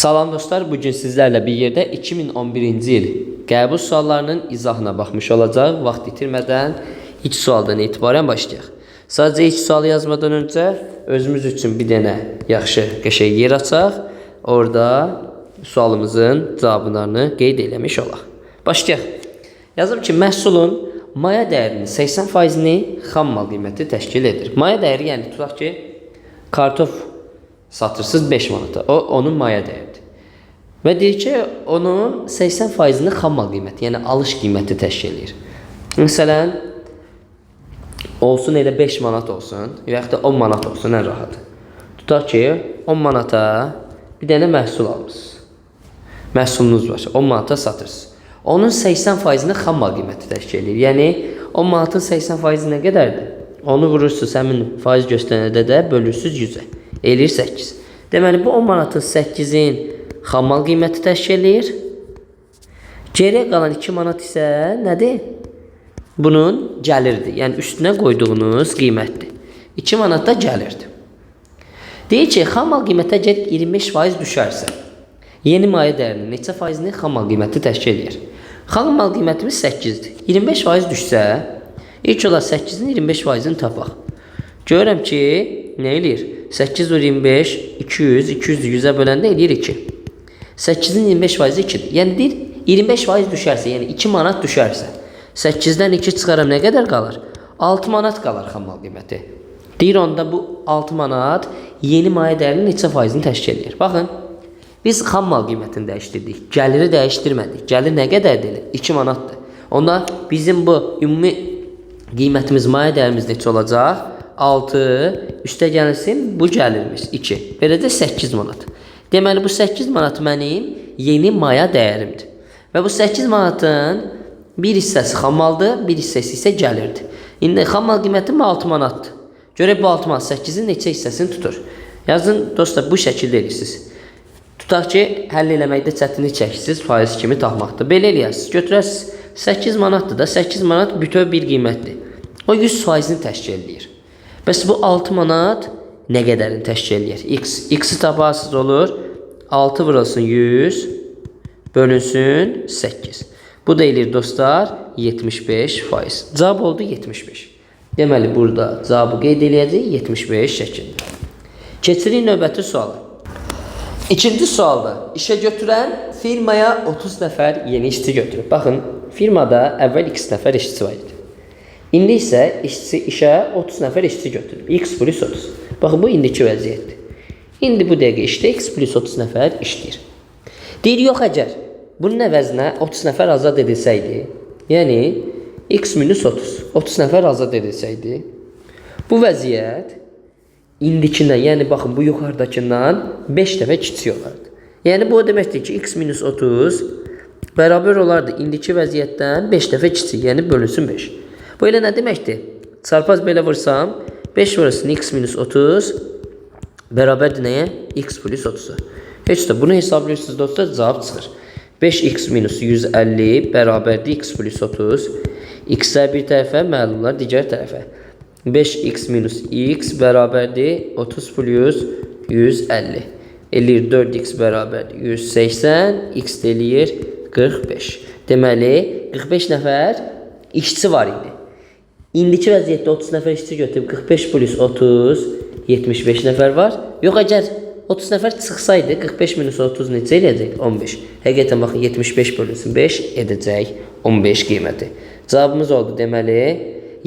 Salam dostlar, bugün sizlərlə bir yerdə 2011-ci il qəbul suallarının izahına baxmış olacaq. Vaxt itirmədən ilk sualdan etibarən başlayaq. Sadəcə ilk sualı yazmadan öncə özümüz üçün bir dənə yaxşı, qəşəng yer açaq. Orada sualımızın cavablarını qeyd eləmiş olaq. Başlayaq. Yazım ki, məhsulun maya dəyərinin 80%-ni xam mal qiyməti təşkil edir. Maya dəyəri, yəni tutaq ki, kartof satırsınız 5 manata. O, onun maya dəyəridir. Və deyir ki, onun 80%-ni xam mal qiyməti, yəni alış qiyməti təşkil edir. Məsələn, olsun elə 5 manat olsun, və yaxud da 10 manat olsun, ən rahat. Tutaq ki, 10 manata bir dənə məhsul almışsınız. Məhsulunuz var, 10 manata satırsınız. Onun 80%-ni xam mal qiyməti təşkil edir. Yəni, 10 manatın 80%-i nə qədərdir? Onu vurursunuz, həmin faiz göstərəndə də bölürsünüz 100-ə. Eləyir 8. Deməli, bu 10 manatın 8-in xam mal qiyməti təşkil edir. Geriyə qalan 2 manat isə nədir? Bunun gəlirdir. Yəni, üstünə qoyduğunuz qiymətdir. 2 manat da gəlirdir. Deyir ki, xam mal qiymətə gəl 25% düşərsə, yeni maya dəyərinin neçə faizini xam mal qiyməti təşkil edir? Xam mal qiymətimiz 8-dir. 25% düşsə, ilk olaraq 8-in 25%-ni tapaq. Görürəm ki, nə eləyir? 8 vur 25, 200, 200 100-ə böləndə eləyir 2. 8-in 25%-i 2-dir. Yəni, deyir, 25% düşərsə, yəni 2 manat düşərsə, 8-dən 2 çıxaram, nə qədər qalır? 6 manat qalır xam mal qiyməti. Deyir, onda bu 6 manat yeni maya dəyərinin neçə faizini təşkil edir? Baxın, biz xam mal qiymətini dəyişdirdik, gəliri dəyişdirmədik. Gəlir nə qədərdir? 2 manatdır. Onda bizim bu ümumi qiymətimiz, maya dəyərimiz neçə olacaq? 6, üstə gəlsin, bu gəlirmiş 2. Beləcə 8 manat. Deməli, bu 8 manat mənim yeni maya dəyərimdir. Və bu 8 manatın bir hissəsi xam maldır, bir hissəsi isə gəlirdir. İndi xam mal qiymətim 6 manatdır. Görək bu 6 manat 8-in neçə hissəsini tutur? Yazın, dostlar, bu şəkildə edirsiniz. Tutaq ki, həll eləməkdə çətinlik çəkirsiniz, faiz kimi tapmaqdır. Belə eləyəsiniz, götürəsiniz, 8 manatdır da, 8 manat bütöv bir qiymətdir. O 100%-ni təşkil edir. Bəs bu 6 manat nə qədərini təşkil edir? X-i taparsız olur, 6 vurulsun 100, bölünsün 8. Bu da eləyir, dostlar, 75%. Cavab oldu 75. Deməli, burada cavabı qeyd eləyəcək 75 şəkildə. Keçirik növbəti sualı. İkinci sualda işə götürən firmaya 30 nəfər yeni işçi götürüb. Baxın, firmada əvvəl x nəfər işçi var idi. İndi isə işə 30 nəfər işçi götürüb. X plus 30. Baxın, bu indiki vəziyyətdir. İndi bu dəqiqə işdə x plus 30 nəfər işləyir. Deyir, yox əgər bunun əvəzinə 30 nəfər azad edilsəydi, yəni x minus 30, 30 nəfər azad edilsəydi, bu vəziyyət indikindən, yəni baxın, bu yuxarıdakından 5 dəfə kiçik olardı. Yəni bu o deməkdir ki, x minus 30 bərabər olardı indiki vəziyyətdən 5 dəfə kiçik, yəni bölünsün 5. Bu elə nə deməkdir? Çarpaz belə vursam, 5 vurursun x minus 30 bərabərdir nəyə? X plus 30-a. Heç də bunu hesablayırsınız dostlar, cavab çıxır. 5x minus 150 bərabərdir x plus 30. X-lər bir tərəfə, məlumlar digər tərəfə. 5x minus x bərabərdir 30 plus 150. Eləyir 4x bərabərdir 180, x eləyir 45. Deməli, 45 nəfər işçi var idi. İndiki vəziyyətdə 30 nəfər işçi götürüb 45 plus 30, 75 nəfər var. Yox, əgər 30 nəfər çıxsaydı, 45 minus 30 neçə eləyəcək? 15. Həqiqətən baxın, 75 bölünsün 5 edəcək 15 qiyməti. Cavabımız oldu, deməli,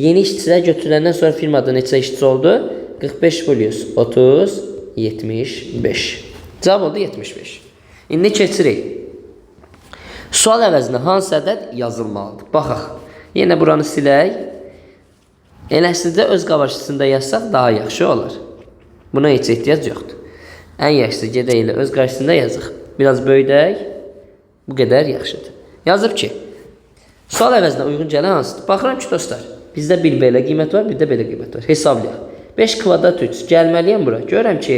yeni işçilər götürüləndən sonra firmada neçə işçi oldu? 45 plus 30, 75. Cavab oldu 75. İndi keçirik. Sual əvəzinə hansı ədəd yazılmalıdır? Baxaq. Yenə buranı silək. Eləsində öz qarşısında yazsaq daha yaxşı olur. Buna heç ehtiyac yoxdur. Ən yaxşısı gedək ilə öz qarşısında yazıq. Biraz böyüdək. Bu qədər yaxşıdır. Yazıb ki, sual əvəzinə uyğun gələn hansıdır? Baxıram ki, dostlar, bizdə bir belə qiymət var, bir də belə qiymət var. Hesablayaq. 5 kvadrat 3. Gəlməliyəm bura. Görürəm ki,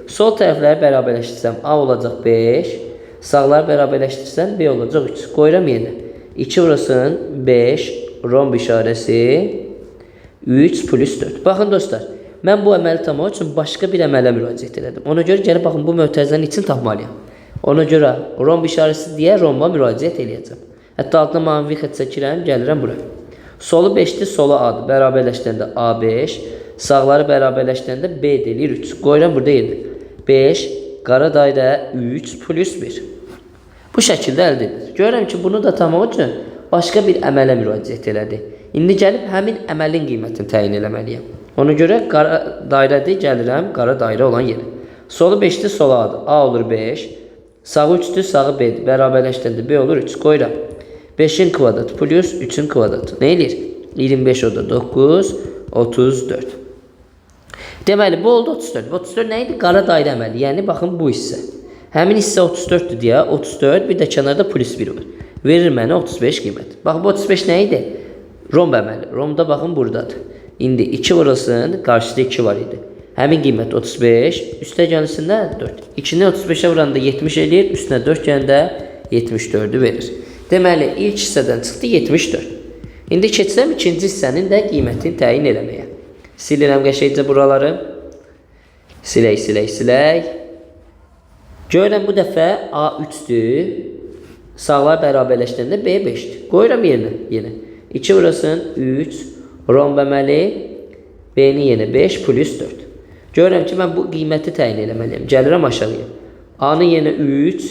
sol tərəfləri bərabərləşdirsəm A olacaq 5. Sağları bərabərləşdirsəm B olacaq 3. Qoyuram yenə. 2 vurasın 5. Romb işarəsi 3 plus 4. Baxın dostlar, mən bu əməli tapmaq üçün başqa bir əmələ müraciət edim. Ona görə gəlib baxın, bu mötərizənin için tapmalıyam. Ona görə romb işarəsi deyə romba müraciət eləyəcəm. Hətta altına mavi xətt çəkirəm, gəlirəm bura. Solu 5-dir, solu A-dır. Bərabərləşdirəndə A5, sağları bərabərləşdirəndə B deyilir 3. Qoyuram burada yerdə. 5, qara dairə 3 plus 1. Bu şəkildə əldə edilir. Görürəm ki, bunu da tanımaq üçün başqa bir əmələ müraciət elədi. İndi gəlib həmin əməlin qiymətini təyin eləməliyəm. Ona görə qara dairədir, gəlirəm qara dairə olan yerə. Solu 5-dir, solu A-dır. A olur 5, sağı 3-dür, sağı B-dir. Bərabərləşdirəndə B olur 3. Qoyuram. 5'in kvadratı plus 3'ün kvadratı. Ne edir? 25 o da 9, 34. Deməli, bu oldu 34. 34 nə idi? Qara dairə əməli. Yəni, baxın bu hissə. Həmin hissə 34'dür deyə 34, bir də kənarda plus 1 var. Verir mənə 35 qiymət. Baxın, bu 35 nə idi? Romb əməli. Rombda baxın buradadır. İndi 2 vurulsun, qarşıda 2 var idi. Həmin qiymət 35, üstə gəlisində 4. 2-ni 35'ə vuranda 70 eləyir, üstünə 4 gəndə 74'ü verir. Deməli, ilk hissədən çıxdı 74. İndi keçsəm ikinci hissənin də qiymətini təyin eləməyə. Silirəm qəşəngcə buraları. Silək. Görürəm bu dəfə A3-dür. Sağlar bərabərləşdirəndə B5-dir. Qoyuram yenə. 2 vurasın 3. Romb əməli. B-ni yenə 5 plus 4. Görürəm ki, mən bu qiyməti təyin eləməliyəm. Gəlirəm aşağıya. A-nı yenə 3.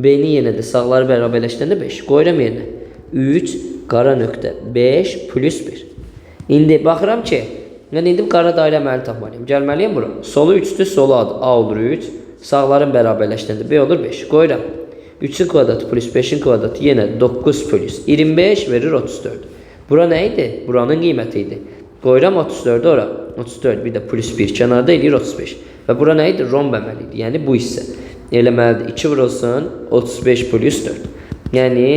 B-ni yenə də sağları bərabərləşdirəndə 5. Qoyuram yerinə. 3 qara nöqtə 5 plus 1. İndi baxıram ki, mən indi qara dairə əməli tapmalıyım. Gəlməliyəm bura. Solu 3-dür, solu A olur 3. Sağların bərabərləşdirəndə B olur 5. Qoyuram. 3'ün kvadratı plus 5'in kvadratı yenə 9 plus 25 verir 34. Bura nə idi? Buranın qiyməti idi. Qoyuram 34'ü ora. 34 bir də plus 1 kənarda eləyir 35. Və bura nə idi? Romb əməli idi. Yəni bu hissə. Eləməlidir. 2 vurulsun 35 plus 4. Yəni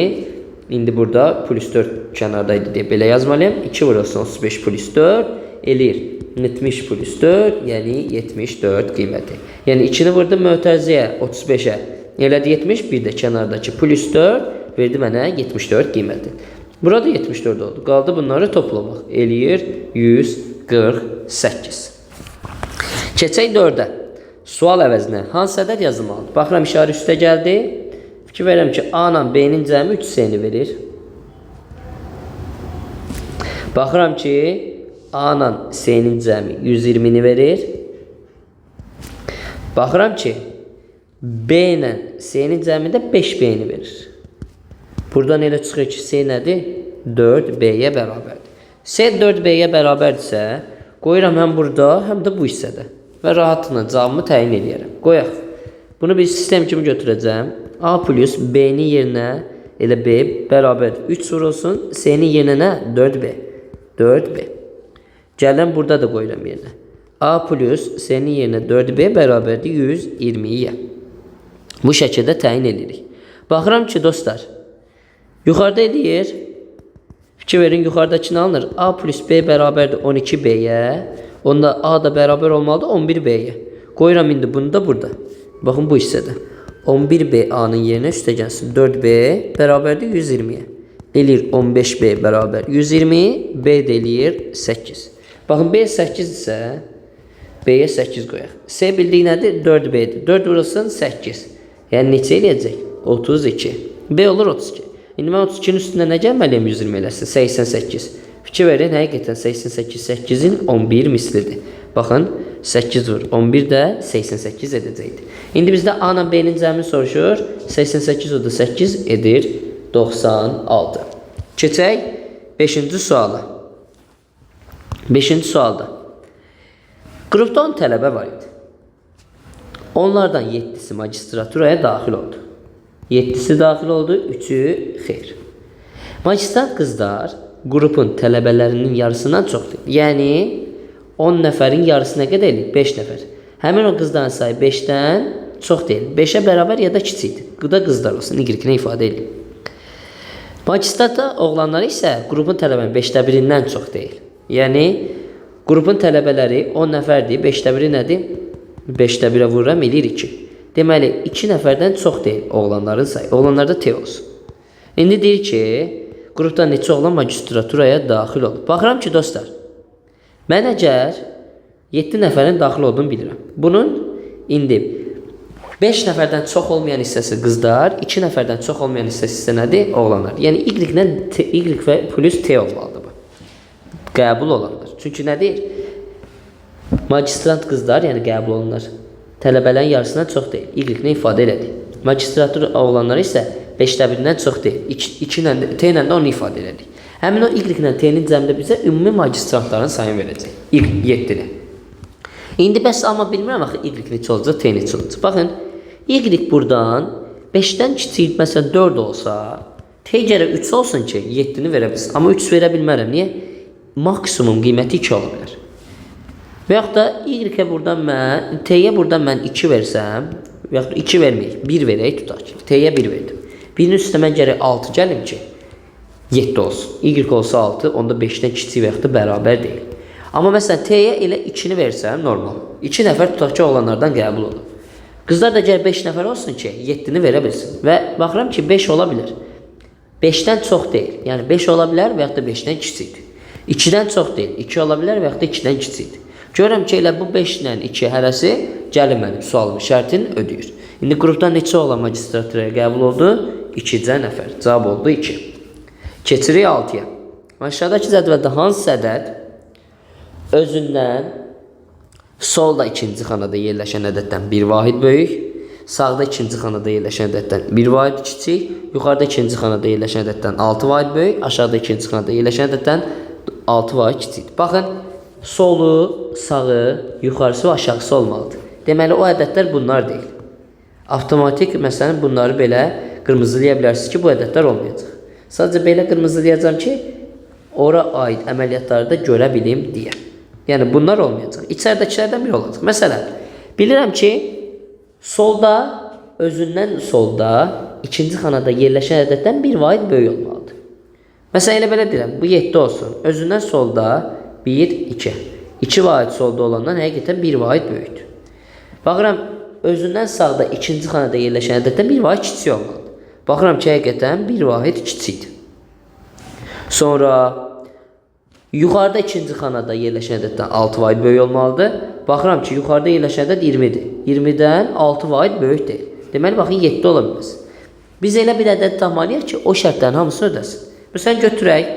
indi burada plus 4 kənardaydı deyə belə yazmalıyım. 2 vurulsun 35 plus 4 eləyir 70 plus 4, yəni 74 qiyməti. Yəni 2-ni vurdum mötərizəyə 35'ə. Elədi 70, bir də kənardakı plus 4 verdi mənə 74 qiyməti. Burada 74 oldu. Qaldı bunları toplamaq. Eləyir 148. Keçək 4-ə. Sual əvəzinə hansı ədəd yazılmalıdır? Baxıram işarə üstə gəldi. Fikir verirəm ki, A ilə B-nin cəmi 3 S-ni verir. Baxıram ki, A ilə S-nin cəmi 120'ni verir. Baxıram ki, B ilə S-nin cəmi də 5B-ni verir. Buradan elə çıxır ki, S nədir? 4B-yə bərabərdir. S 4B-yə bərabərdirsə, qoyuram həm burada, həm də bu hissədə. Və rahatlıqla cavabımı təyin edərəm. Qoyaq. Bunu bir sistem kimi götürəcəm. A plus B-nin yerinə elə B bərabərdir. 3 vurulsun. S-nin yerinə nə? 4B. 4B. Gələm burada da qoyuram yerinə. A plus S-nin yerinə 4B bərabərdir 120'yə. Bu şəkildə təyin edirik. Baxıram ki, dostlar, yuxarıda eləyir. Fikir verin, yuxarıdakını alınır. A plus B bərabərdir 12B-yə. Onda A da bərabər olmalıdır 11B-yə. Qoyuram indi bunu da burada. Baxın bu hissədə. 11B A-nın yerinə üstə gəlsin. 4B bərabərdir 120'yə. Eləyir 15B bərabər 120. B də eləyir 8. Baxın B 8 isə B-yə 8 qoyaq. S bildiyi nədir? 4B-dir. 4 vurulsun 8. Yəni neçə eləyəcək? 32. B olur 32. İndi mən 32'nin üstündə nə gəlməliyəm 120 eləsin? 88. Fikir verin, həqiqətən 88 8'in 11 mislidir. Baxın, 8 vur. 11 də 88 edəcəkdir. İndi bizdə A ilə B-nin cəmini soruşur. 88 o da 8 edir 96. Keçək 5-ci suala. 5-ci sualda. Qrupda 10 tələbə var idi. Onlardan 7'si magistraturaya daxil oldu. 7'si daxil oldu, 3'ü xeyr. Magistrat qızlar qrupun tələbələrinin yarısından çoxdur. Yəni 10 nəfərin yarısına qədər eləyir, 5 nəfər. Həmin o qızların sayı 5'dən çox deyil. 5'ə bərabər ya da kiçikdir. Bu da qızlar olsun, Y-nə ifadə edir. Magistrata oğlanları isə qrupun tələbələrinin 5'də 1-dən çox deyil. Yəni qrupun tələbələri 10 nəfərdir, 5'də 1-i nədir? 5'də 1-ə vururam, eləyir 2. Deməli 2 nəfərdən çox deyil oğlanların sayı. Oğlanlarda T olsun. İndi deyir ki, qrupda neçə oğlan magistraturaya daxil olub. Baxıram ki, dostlar, mən əgər 7 nəfərin daxil olduğunu bilirəm. Bunun indi 5 nəfərdən çox olmayan hissəsi qızlar, 2 nəfərdən çox olmayan hissəsi nədir? Oğlanlar. Yəni y və plus t olmalıdır bu. Qəbul olanlar. Çünki nədir? Magistrant qızlar, yəni qəbul olunlar. Tələbələrin yarısından çox deyil. Y-nə ifadə elədi. Magistratur oğlanlar isə 5də 1-dən çox deyil. 2 ilə t ilə də onu ifadə elədik. Həmin o y-lə t-nin cəmdə bizə ümumi magistrantların sayını verəcək. 7-ni. İndi bəs amma bilmirəm axı y neçə olacaq, t neçə olacaq. Baxın, y buradan 5-dən kiçik, məsələn 4 olsa, t gərək 3 olsun ki, 7-ni verə bilsin. Amma 3 verə bilmərəm. Niyə? Maksimum qiyməti 2 ola bilər. Və yaxud da y-ə buradan t-yə buradan mən 2 versəm, və yaxud da 2 verməyək, 1 verək tutaq ki, t-yə 1 verdim. 1-in üstə mən gərək 6 gəlim ki, 7 olsun. Y olsa 6, onda 5-dən kiçik və yaxud da bərabər deyil. Amma məsələn, t-yə elə 2-ni versəm, normal. 2 nəfər tutaq ki, oğlanlardan qəbul olur. Qızlar da gəl 5 nəfər olsun ki, 7-ni verə bilsin. Və baxıram ki, 5 ola bilər. 5-dən çox deyil. Yəni 5 ola bilər və yaxud da 5-dən kiçikdir. 2-dən çox deyil. 2 ola bilər və yaxud da 2-dən kiçikdir. Görürəm ki, elə bu 5 ilə 2 hərəsi gəlir mənim sualımın şərtini ödəyir. İndi qrupdan neçə olan magistraturaya qəbul oldu? 2-cə nəfər. Cavab oldu 2. Keçirik 6-ya. Aşağıdakı cədvəldə hansı ədəd özündən solda ikinci xanada yerləşən ədəddən bir vahid böyük, sağda ikinci xanada yerləşən ədəddən bir vahid kiçik, yuxarıda ikinci xanada yerləşən ədəddən 6 vahid böyük, aşağıda ikinci xanada yerləşən ədəddən 6 vahid kiçik. Baxın, solu, sağı, yuxarısı və aşağısı olmalıdır. Deməli, o ədədlər bunlar deyil. Avtomatik, məsələn, bunları belə qırmızılaya bilərsiniz ki, bu ədədlər olmayacaq. Sadəcə belə qırmızılayacağım ki, ora aid əməliyyatları da görə bilim deyə. Yəni, bunlar olmayacaq. İçəridəkilərdən biri olacaq. Məsələn, bilirəm ki, solda, özündən solda, ikinci xanada yerləşən ədəddən bir vahid böyük olmalıdır. Məsələn, elə belə deyirəm, bu 7 olsun. Özündən solda 1, 2. 2 vahid solda olandan həqiqətən bir vahid böyükdür. Baxıram, özündən sağda ikinci xanada yerləşən ədəddən bir vahid kiçik olmalıdır. Baxıram ki, həqiqətən bir vahid kiçikdir. Sonra, yuxarıda ikinci xanada yerləşən ədəddən 6 vahid böyük olmalıdır. Baxıram ki, yuxarıda yerləşən ədəd 20-dir. 20-dən 6 vahid böyük deyil. Deməli, baxın, 7 ola bilməz. Biz elə bir ədəd tapmalıyıq ki, o şərtlərin hamısını ödəsin. Məsələn, götürək,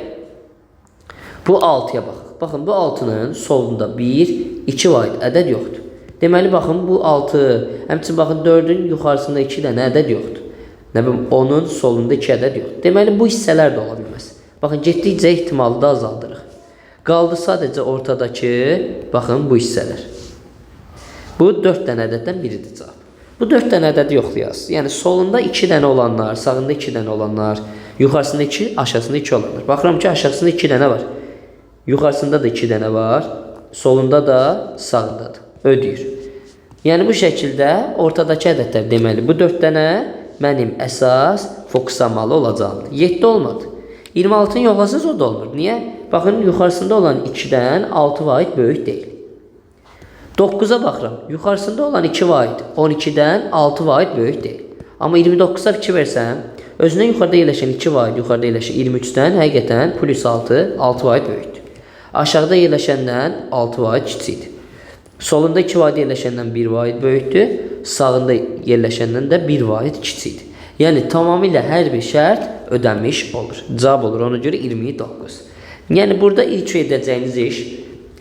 bu 6-ya baxın. Baxın, bu 6-nın solunda 1, 2 vahid ədəd yoxdur. Deməli, baxın, bu 6, həmçin, baxın, 4-ün yuxarısında 2 dənə ədəd yoxdur. Nə bilim, onun solunda 2 ədəd yoxdur. Deməli, bu hissələr də ola bilməz. Baxın, getdikcə ehtimalı da azaldırıq. Qaldı sadəcə ortadakı, baxın, bu hissələr. Bu 4 dənə ədəddən biridir cavab. Bu 4 dənə ədədi yoxlayaq. Yəni, solunda 2 dənə olanlar, sağında 2 dənə olanlar, yuxarısında 2, aşağısında 2 olanlar. Baxıram ki, aşağısında 2 dənə var. Yuxarısında da 2 dənə var, solunda da, sağındadır. Ödəyir. Yəni, bu şəkildə ortadakı ədədlər deməli, bu 4 dənə mənim əsas fokuslamalı olacağımdır. 7 olmadı. 26-ın yoxlasız o da olmur. Niyə? Baxın, yuxarısında olan 2-dən 6 vahid böyük deyil. 9-a baxıram. Yuxarısında olan 2 vahid 12-dən 6 vahid böyük deyil. Amma 29-a 2 versəm, özündən yuxarıda yerləşən 2 vahid yuxarıda yerləşən 23-dən həqiqətən plus 6 vahid böyükdür. Aşağıda yerləşəndən 6 vahid kiçikdir. Solunda 2 vahid yerləşəndən 1 vahid böyükdür. Sağında yerləşəndən də 1 vahid kiçikdir. Yəni, tamamilə hər bir şərt ödənmiş olur. Cavab olur, ona görə 29. Yəni, burada ilk edəcəyiniz iş,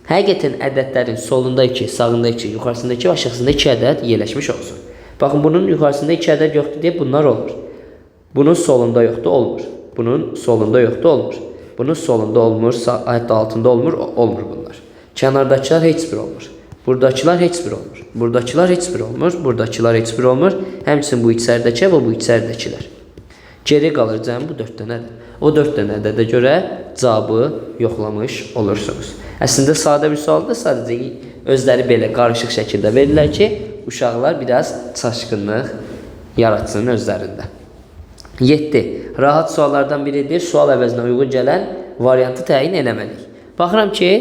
həqiqətən ədədlərin solunda 2, sağında 2, yuxarısında 2 və aşağısında 2 ədəd yerləşmiş olsun. Baxın, bunun yuxarısında 2 ədəd yoxdur deyə bunlar olmur. Bunun solunda yoxdur, olmur. Bunun solunda yoxdur, olmur. Bunun solunda olmur, hətta altında olmur, olmur bunlar. Kənardakılar heç bir olmur. Buradakılar heç bir olmur. Buradakılar heç bir olmur. Buradakılar heç bir olmur. Həmçinin bu içəridəki və bu içəridəkilər. Geri qalır cəmi bu 4 dənədir. O 4 dənə ədədə görə cavabı yoxlamış olursunuz. Əslində sadə bir sualdır. Sadəcə özləri belə qarışıq şəkildə verirlər ki, uşaqlar biraz çaşqınlıq yaratsın özlərində. 7. Rahat suallardan biridir. Sual əvəzinə uyğun gələn variantı təyin eləməliyik. Baxıram ki,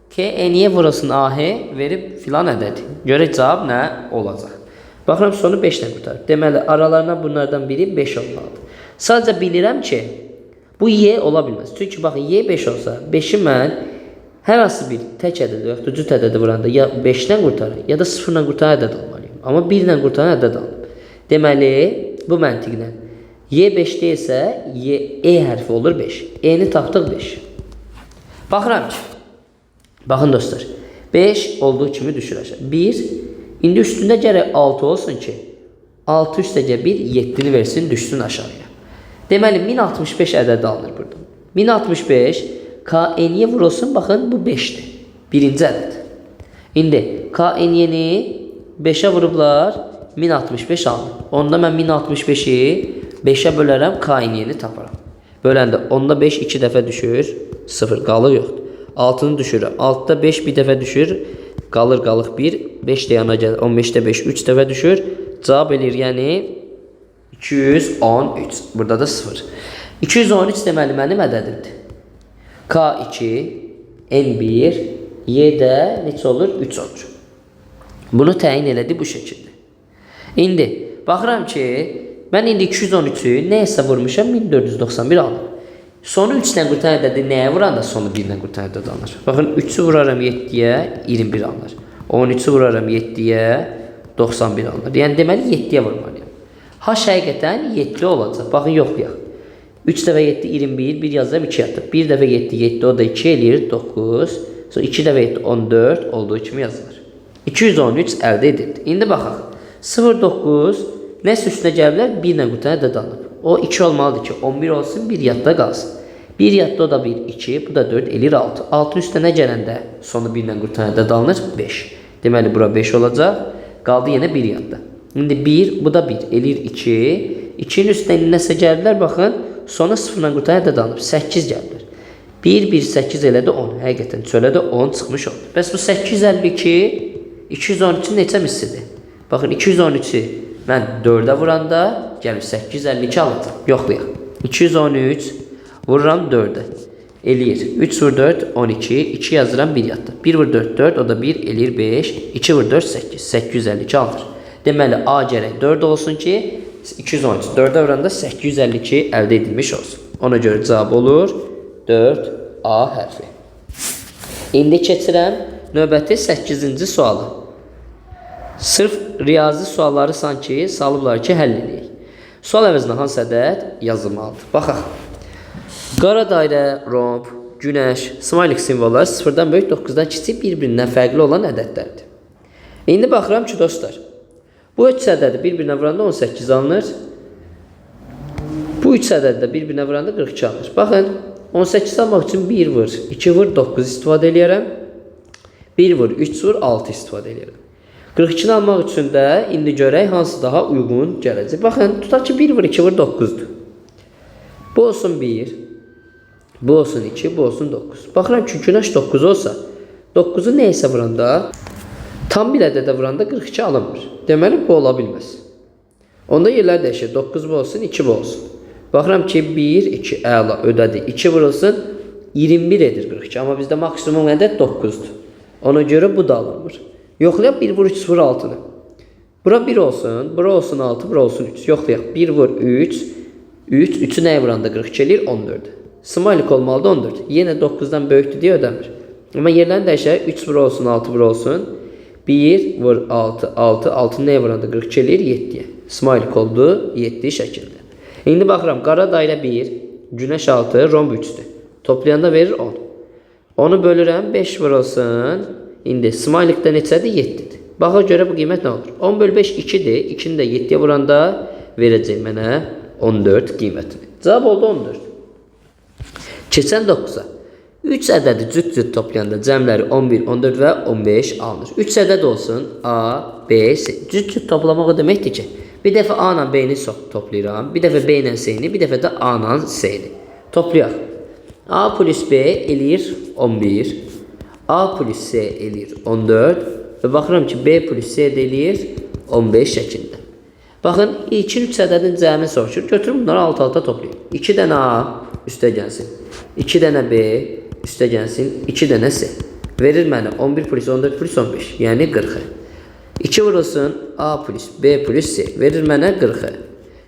K-niyə vurulsun AH verib filan ədədi. Görək cavab nə olacaq. Baxıram sonu 5 ilə qutarır. Deməli, aralarından bunlardan biri 5 olmalıdır. Sadəcə bilirəm ki, bu Y ola bilməz. Çünki baxın, Y 5 olsa, 5-i mən hər hansı bir tək ədədə, yoxdur, cüt ədədə vuranda ya 5-dən qurtarır, ya da 0-dan qurtaran ədəd olmalıyım. Amma 1 ilə qurtaran ədəd alınıb. Deməli, bu məntiqlə Y 5 deyilsə, E hərfi olur 5. E-ni tapdıq 5. Baxıram ki, baxın dostlar, 5 olduğu kimi düşürəcək. 1, indi üstündə gərək 6 olsun ki, 6 üstəcə 1, 7-ni versin, düşsün aşağıya. Deməli, 1065 ədədi alınır burada. 1065, KN-yə vurulsun, baxın, bu 5'dir. Birinci ədəd. İndi, KN-yeni 5'ə vurublar, 1065 alınır. Onda mən 1065'i 5'ə bölərəm, KN-yeni taparam. Böləndə, onda 5 2 dəfə düşür, 0, qalıq yoxdur. 6'nı düşürəm, 6'da 5 bir dəfə düşür, qalıq 1, 5 də yana gəlir, 15'də 5 3 dəfə düşür, cavab elir, yəni 213. Burada da 0. 213 deməli mənim ədədimdir. K2, N1, Y də neçə olur? 3 olur. Bunu təyin elədi bu şəkildə. İndi, baxıram ki, mən indi 213'ü nəyəsə vurmuşam, 1491 aldım. Sonu 3 ilə qurtaran ədədi nəyə vuranda sonu 1 ilə qurtaran ədədi alınır? Baxın, 3'ü vuraram 7'yə, 21 alınır. 13'ü vuraram 7'yə, 91 alınır. Yəni, deməli 7'yə vurmalıyım. H həqiqətən 7 olacaq. Baxın, yoxlayaq. 3 dəfə 7, 21, 1 yazıram, 2 yatıb. 1 dəfə 7, 7, o da 2 eləyir, 9. Sonra 2 dəfə 7, 14 olduğu kimi yazılır. 213 əldə edildi. İndi baxaq. 0, 9, nəsə üstünə gəliblər, 1 ilə qurtaran ədəd alınıb. O 2 olmalıdır ki, 11 olsun, 1 yadda qalsın. 1 yadda o da 1, 2, bu da 4, eləyir 6. 6 üstünə gələndə sonu 1 ilə qurtaran ədəd alınır, 5. Deməli, bura 5 olacaq. Qaldı yenə 1 yadda. İndi 1, bu da 1, eləyir 2. 2'nin üstünə nəsə gəliblər, baxın, sonu 0 ilə qurtaran ədəd alınıb, 8 gəliblər. 1, 1, 8 elədi 10, həqiqətən çölədə 10 çıxmış oldu. Bəs bu 852, 213'ün neçə missidir? Baxın, 213'ü mən 4'ə vuranda, gəlib 852 alacaq. Yoxlayaq. 213 vururam 4'ə. Eləyir. 3 vur 4, 12. 2 yazıram, 1 yatdı. 1 vur 4, 4. O da 1, eləyir 5. 2 vur 4, 8. 852 alır. Deməli, A gərək 4 olsun ki, 213. 4'ə vuranda 852 əldə edilmiş olsun. Ona görə cavab olur 4A hərfi. İndi keçirəm növbəti 8-ci sualı. Sırf riyazi sualları sanki salıblar ki, həll edək. Sual əvəzinə hansı ədəd yazılmalıdır? Baxaq. Qara dairə, romb, günəş, smaylik simvolları 0-dan böyük 9-dan kiçik bir-birindən fərqli olan ədədlərdir. İndi baxıram ki, dostlar, bu 3 ədədi bir-birinə vuranda 18 alınır. Bu 3 ədədi də bir-birinə vuranda 42 alınır. Baxın, 18 almaq üçün 1 vur, 2 vur, 9 istifadə eləyərəm. 1 vur, 3 vur, 6 istifadə eləyərəm. 42'ni almaq üçün də indi görək hansı daha uyğun gələcək. Baxın, tutaq ki, 1 vur, 2 vur, 9'dur. Bu olsun 1, bu olsun 2, bu olsun 9. Baxıram ki, günəş 9 olsa, 9'u neysə vuranda, tam bir ədədə vuranda 42 alınmır. Deməli, bu ola bilməz. Onda yerlər dəyişir. 9 bu olsun, 2 bu olsun. Baxıram ki, 1, 2, əla, ödədi. 2 vurulsun, 21 edir 42. Amma bizdə maksimum ədəd 9'dur. Ona görə bu da alınmır. Yoxlayaq 1 vur 3 vur 6'nı. Bura 1 olsun, bura olsun 6, bura olsun 3. Yoxlayaq 1 vur 3, 3'ü nəyə vuranda 42 eləyir? 14. Smaylik olmalıdır 14. Yenə 9'dan böyükdür deyə ödəmir. Amma yerlərini dəyişək 3 vur olsun, 6 vur olsun. 1 vur 6, 6, 6 nəyə vuranda 42 eləyir? 7'yə. Smaylik oldu 7 şəkildə. İndi baxıram, qara dairə 1, günəş 6, romb 3'dür. Toplayanda verir 10. Onu bölürəm, 5 vur olsun. İndi smaylikdə neçədir? 7'dir. Baxa görə bu qiymət nə olur? 10 bölü 5 2'dir. 2'ni də 7'yə vuranda verəcək mənə 14 qiymətini. Cavab oldu 14. Keçən 9'a. 3 ədədi cüt-cüt toplayanda cəmləri 11, 14 və 15 alınır. 3 ədəd olsun. A, B, C. Cüt-cüt toplamaq o deməkdir ki, bir dəfə A ilə B-ni toplayıram, bir dəfə B ilə C-ni, bir dəfə də A ilə C-ni. Toplayaq. A plus B eləyir 11. A plus C eləyir 14. Və baxıram ki, B plus C eləyir 15 şəkildə. Baxın, ilkin 3 ədədin cəmi soruşur. Götürün bunları alt-alta toplayın. 2 dənə A üstə gəlsin. 2 dənə B üstə gəlsin. 2 dənə C. Verir mənə 11 plus 14 plus 15. Yəni 40. 2 vurulsun A plus B plus C. Verir mənə 40.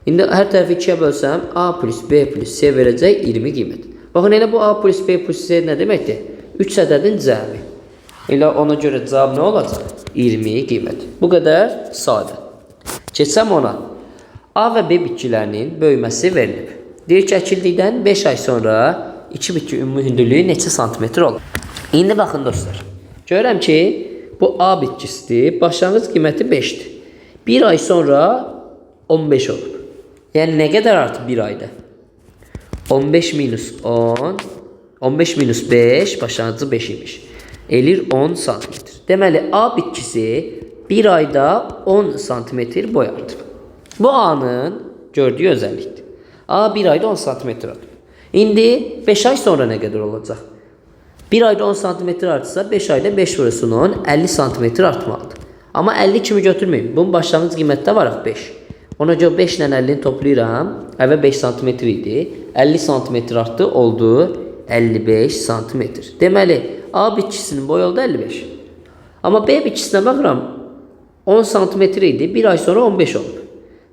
İndi hər tərəfi 2'yə bölsəm A plus B plus C verəcək 20 qiymət. Baxın, elə bu A plus B plus C nə deməkdir? 3 ədədin cəmi. Elə ona görə cavab nə olacaq? 20 qiymət. Bu qədər sadə. Keçsəm ona. A və B bitkilərinin böyüməsi verilib. Deyir ki, əkildikdən 5 ay sonra 2 bitki ümumi hündürlüyü neçə santimetr olur? İndi baxın dostlar. Görürəm ki, bu A bitkisidir. Başlanğıc qiyməti 5'dir. 1 ay sonra 15 olub. Yəni nə qədər artıq 1 ayda? 15 minus 10, 15 minus 5, başlanğıcı 5 imiş. Elir 10 santimetr. Deməli, A bitkisi 1 ayda 10 santimetr boy artıb. Bu A'nın gördüyü özellikdir. A 1 ayda 10 santimetr artıb. İndi 5 ay sonra nə qədər olacaq? 1 ayda 10 santimetr artırsa 5 ayda 5 vurursun 10, 50 santimetr artmalıdır. Amma 50 kimi götürməyin. Bunun başlanğıc qiymətdə varıq 5. Ona görə 5 ilə 50'ni toplayıram. Əvvəl 5 santimetr idi. 50 santimetr artdı, oldu 55 santimetr. Deməli, A bitkisinin boyu oldu 55. Amma B bitkisinə baxıram 10 santimetr idi. 1 ay sonra 15 oldu.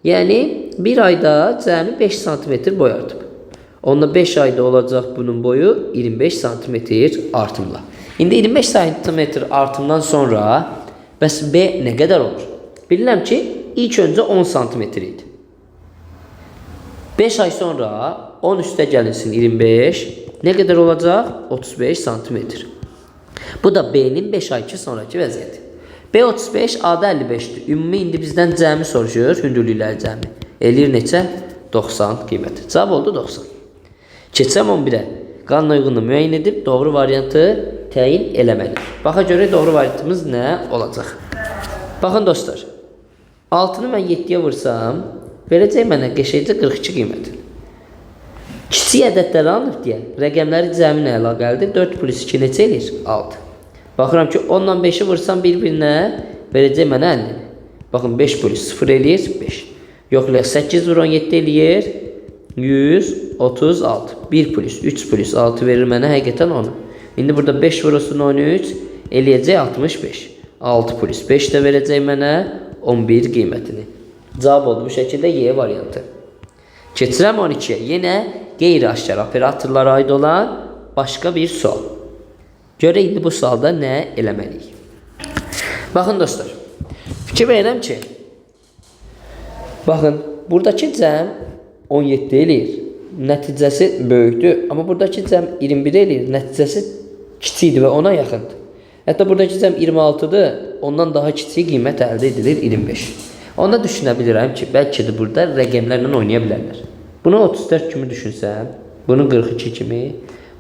Yəni 1 ayda cəmi 5 santimetr boy artıb. Onda 5 ayda olacaq bunun boyu 25 santimetr artımla. İndi 25 santimetr artımdan sonra bəs B nə qədər olur? Bilirəm ki, ilk öncə 10 santimetr idi. 5 ay sonra 10 üstə gəlinsin 25. Nə qədər olacaq? 35 santimetr. Bu da B'nin 5 ay sonraki vəziyyəti. B 35, A'da 55'dir. Ümumi indi bizdən cəmi soruşur, hündürlüklər cəmi. Eləyir neçə? 90 qiyməti. Cavab oldu 90. Keçsəm 11'ə. Qanuna uyğunluğu müəyyən edib doğru variantı təyin eləməlidir. Baxa görə doğru variantımız nə olacaq? Baxın dostlar. 6'nı mən 7'yə vursam, verəcək mənə qəşəngcə 42 qiyməti. Kiçik ədədləri alınıb deyə rəqəmləri cəmi ilə əlaqəlidir. 4 plus 2 neçə eləyir? 6. Baxıram ki, 10 ilə 5'i vursam bir-birinə verəcək mənə 50. Baxın 5 plus 0 eləyir 5. Yoxlayaq 8 vur 17 eləyir 136. 1 plus 3 plus 6 verir mənə həqiqətən 10. İndi burada 5 vurursun 13 eləyəcək 65. 6 plus 5 də verəcək mənə 11 qiymətini. Cavab oldu bu şəkildə Y variantı. Keçirəm 12'yə. Yenə qeyri-aşkar operatorlara aid olan başqa bir sual. Görə indi bu sualda nə eləməliyik? Baxın dostlar. Fikir verirəm ki, baxın, buradakı cəm 17 eləyir. Nəticəsi böyükdür. Amma buradakı cəm 21 eləyir. Nəticəsi kiçikdir və ona yaxındır. Hətta buradakı cəm 26'dır. Ondan daha kiçik qiymət əldə edilir 25. Onda düşünə bilirəm ki, bəlkə də burada rəqəmlərlə oynaya bilərlər. Bunu 34 kimi düşünsəm, bunu 42 kimi,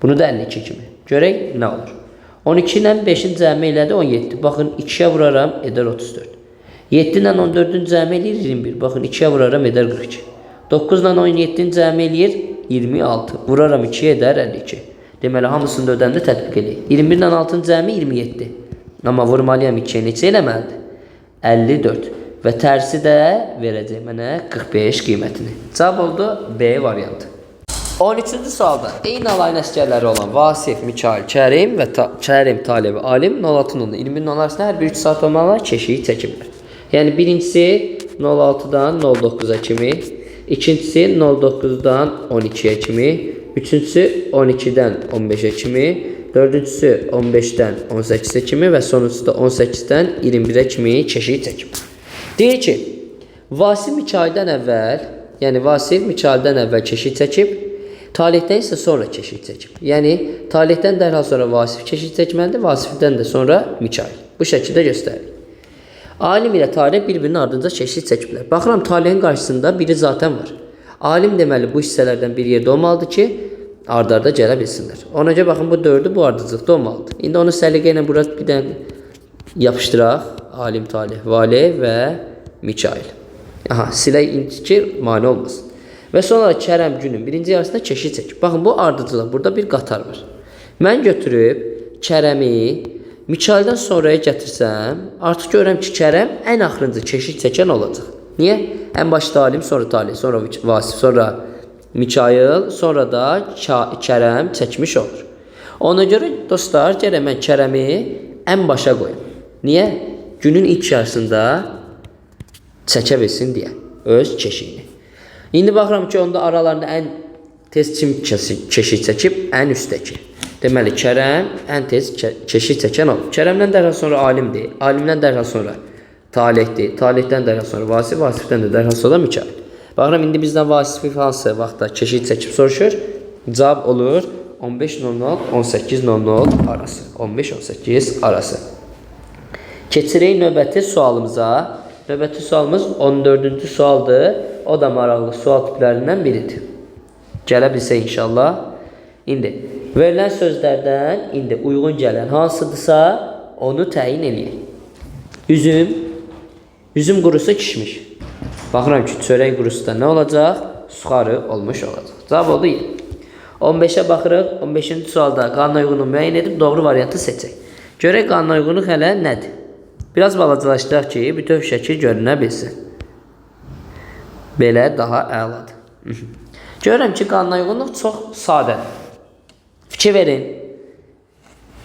bunu da 52 kimi. Görək nə olur? 12 ilə 5'in cəmi elədi 17. Baxın 2'yə vuraram edər 34. 7 ilə 14'ün cəmi eləyir 21. Baxın 2'yə vuraram edər 42. 9 ilə 17'in cəmi eləyir 26. Vuraram 2'yə edər 52. Deməli hamısını da ödəndə tətbiq eləyir. 21 ilə 6'ın cəmi 27. Amma vurmalıyam 2'yə neçə eləməlidir? 54. Və tərsi də verəcək mənə 45 qiymətini. Cavab oldu B variantı. 13-cü sualda eyni alayın əsgərləri olan Vasif, Mikail, Kərim və Kərim, Talib, Alim 06-nın 20'nin arasında hər bir 3 saat olmalı keşiyi çəkiblər. Yəni birincisi 06'dan 09'a kimi, ikincisi 09'dan 12'ye kimi, üçüncüsü 12'den 15'e kimi, dördüncüsü 15'den 18'e kimi və sonuncusu da 18'den 21'e kimi keşiyi çəkib. Deyir ki, Vasif Mikaildən əvvəl, yəni Vasif Mikaildən əvvəl keşiyi çəkib, Talihdən isə sonra keşik çəkib. Yəni, Talihdən dərhal sonra Vasif keşik çəkməlidir, Vasifdən də sonra Mikail. Bu şəkildə göstərilir. Alim ilə Talih bir-birinin ardınca keşik çəkiblər. Baxıram, Talihin qarşısında biri zaten var. Alim deməli bu hissələrdən bir yerdə olmalıdır ki, ard-arda gələ bilsinlər. Ona görə baxın, bu 4'ü bu ardıcılıqda olmalıdır. İndi onu səliqə ilə burada bir dənə yapışdıraq. Alim, Talih, Vali və Mikail. Aha, silək intikir, mani olmasın. Və sonra Kərəm günün birinci yarısında keşik çəkib. Baxın, bu ardıcılıq. Burada bir qatar var. Mən götürüb Kərəmi Mikaildən sonraya gətirsəm, artıq görürəm ki, Kərəm ən axırıncı keşik çəkən olacaq. Niyə? Ən başda Alim, sonra Talih, sonra Vasif, sonra Mikail, sonra da Kərəm çəkmiş olur. Ona görə dostlar, gərək mən Kərəmi ən başa qoyum. Niyə? Günün ilk yarısında çəkə bilsin deyə öz keşiyini. İndi baxıram ki, onda aralarında ən tez kim keşik çəkib? Ən üstdəki. Deməli, Kərəm ən tez keşik çəkən olub. Kərəmdən dərhal sonra alimdir. Alimdən dərhal sonra Talihdir. Talihdən dərhal sonra Vasif. Vasifdən də dərhal sonra Mikail. Baxıram, indi bizdən Vasifi hansı vaxtda keşik çəkib soruşur. Cavab olur 15:00-18:00 arası. 15-18 arası. Keçirik növbəti sualımıza. Növbəti sualımız 14-cü sualdır. O da maraqlı sual tiplərindən biridir. Gələ bilsə inşallah. İndi verilən sözlərdən indi uyğun gələn hansıdırsa onu təyin edək. Üzüm qurusu kişmiş. Baxıram ki, çörək qurusu da nə olacaq? Suxarı olmuş olacaq. Cavab oldu 15-ə baxırıq. 15-ci sualda qanuna uyğunu müəyyən edib doğru variantı seçək. Görək qanuna uyğunluq hələ nədir? Biraz balacalaşdıraq ki, bütöv şəkil görünə bilsin. Belə daha əladır. Görürəm ki, qanuna uyğunluq çox sadədir. Fikir verin.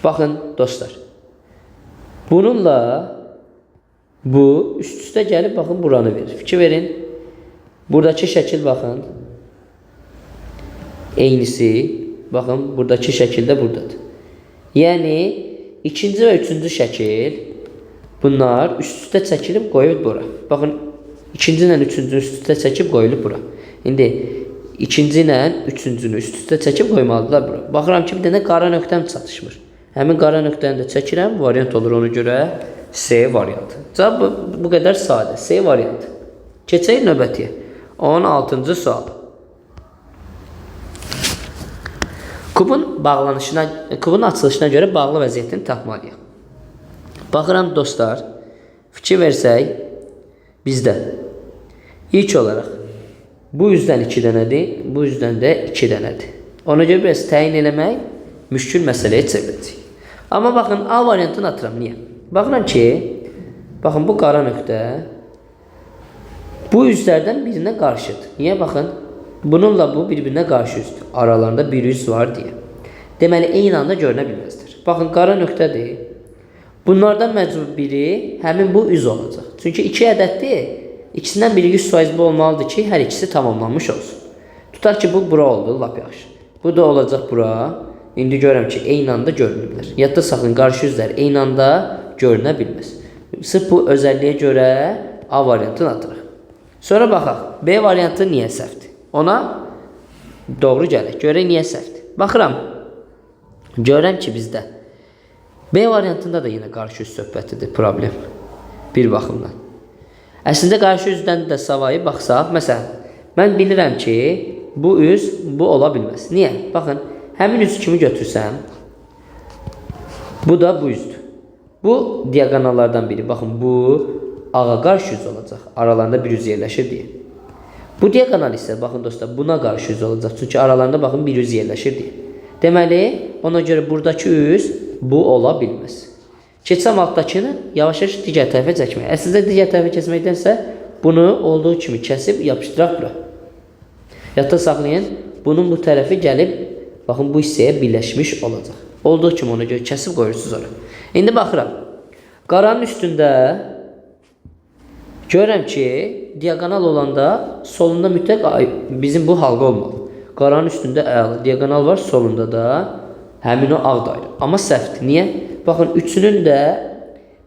Baxın dostlar. Bununla bu üst-üstə gəlib baxın buranı verir. Fikir verin. Buradakı şəkil baxın. Eynisi. Baxın buradakı şəkil də buradadır. Yəni ikinci və üçüncü şəkil bunlar üst-üstə çəkilib qoyulub bura. Baxın ikinci ilə üçüncü üst-üstə çəkib qoyulub bura. İndi ikinci ilə üçüncünü üst-üstə çəkib qoymalıdırlar bura. Baxıram ki, bir dənə qara nöqtəm çatışmır. Həmin qara nöqtəni də çəkirəm, variant olur ona görə C variantı. Cavab bu qədər sadə. C variantı. Keçək növbətiyə. 16-cı sual. Kubun açılışına görə bağlı vəziyyətini tapmalıyıq. Baxıram dostlar, fikir versək bizdə ilk olaraq bu üzdən 2 dənədir, bu üzdən də 2 dənədir. Ona görə biraz təyin eləmək müşkül məsələyə çevirəcək. Amma baxın, A variantını atıram. Niyə? Baxıram ki, baxın bu qara nöqtə bu üzlərdən birinə qarşıdır. Niyə? Baxın, bununla bu bir-birinə qarşı üzdür. Aralarında bir üz var deyə. Deməli, eyni anda görünə bilməzdir. Baxın, qara nöqtədir. Bunlardan məcbur biri həmin bu üz olacaq. Çünki 2 ədəddir. İkisindən biri 100% bu olmalıdır ki, hər ikisi tamamlanmış olsun. Tutar ki, bu bura oldu, lap yaxşı. Bu da olacaq bura. İndi görürəm ki, eyni anda görünürlər. Yadda saxlayın, qarşı üzlər eyni anda görünə bilməz. Sırf bu özəlliyə görə A variantını atırıq. Sonra baxaq, B variantı niyə səhvdir? Ona doğru gələk. Görək niyə səhvdir. Baxıram. Görürəm ki, bizdə B variantında da yenə qarşı üz söhbətidir problem. Bir baxımdan. Əslində qarşı üzdən də savayı baxsaq, məsələn, mən bilirəm ki, bu üz bu ola bilməz. Niyə? Baxın, həmin üz kimi götürsəm, bu da bu üzdür. Bu diagonallardan biri. Baxın, bu ağa qarşı üz olacaq. Aralarında bir üz yerləşir deyə. Bu diagonal isə, baxın dostlar, buna qarşı üz olacaq. Çünki aralarında baxın bir üz yerləşir deyə. Deməli, ona görə buradakı üz bu ola bilməz. Keçsəm altdakını yavaş-yavaş digər tərəfə çəkmək. Əslində digər tərəfə keçməkdənsə bunu olduğu kimi kəsib yapışdıraq bura. Yadda saxlayın, bunun bu tərəfi gəlib, baxın bu hissəyə birləşmiş olacaq. Olduğu kimi ona görə kəsib qoyursunuz ora. İndi baxıram. Qaranın üstündə görürəm ki, diagonal olanda solunda mütləq bizim bu halqa olmalı. Qaranın üstündə əla diagonal var, solunda da həmin o ağ dairə. Amma səhvdir. Niyə? Baxın, üçünün də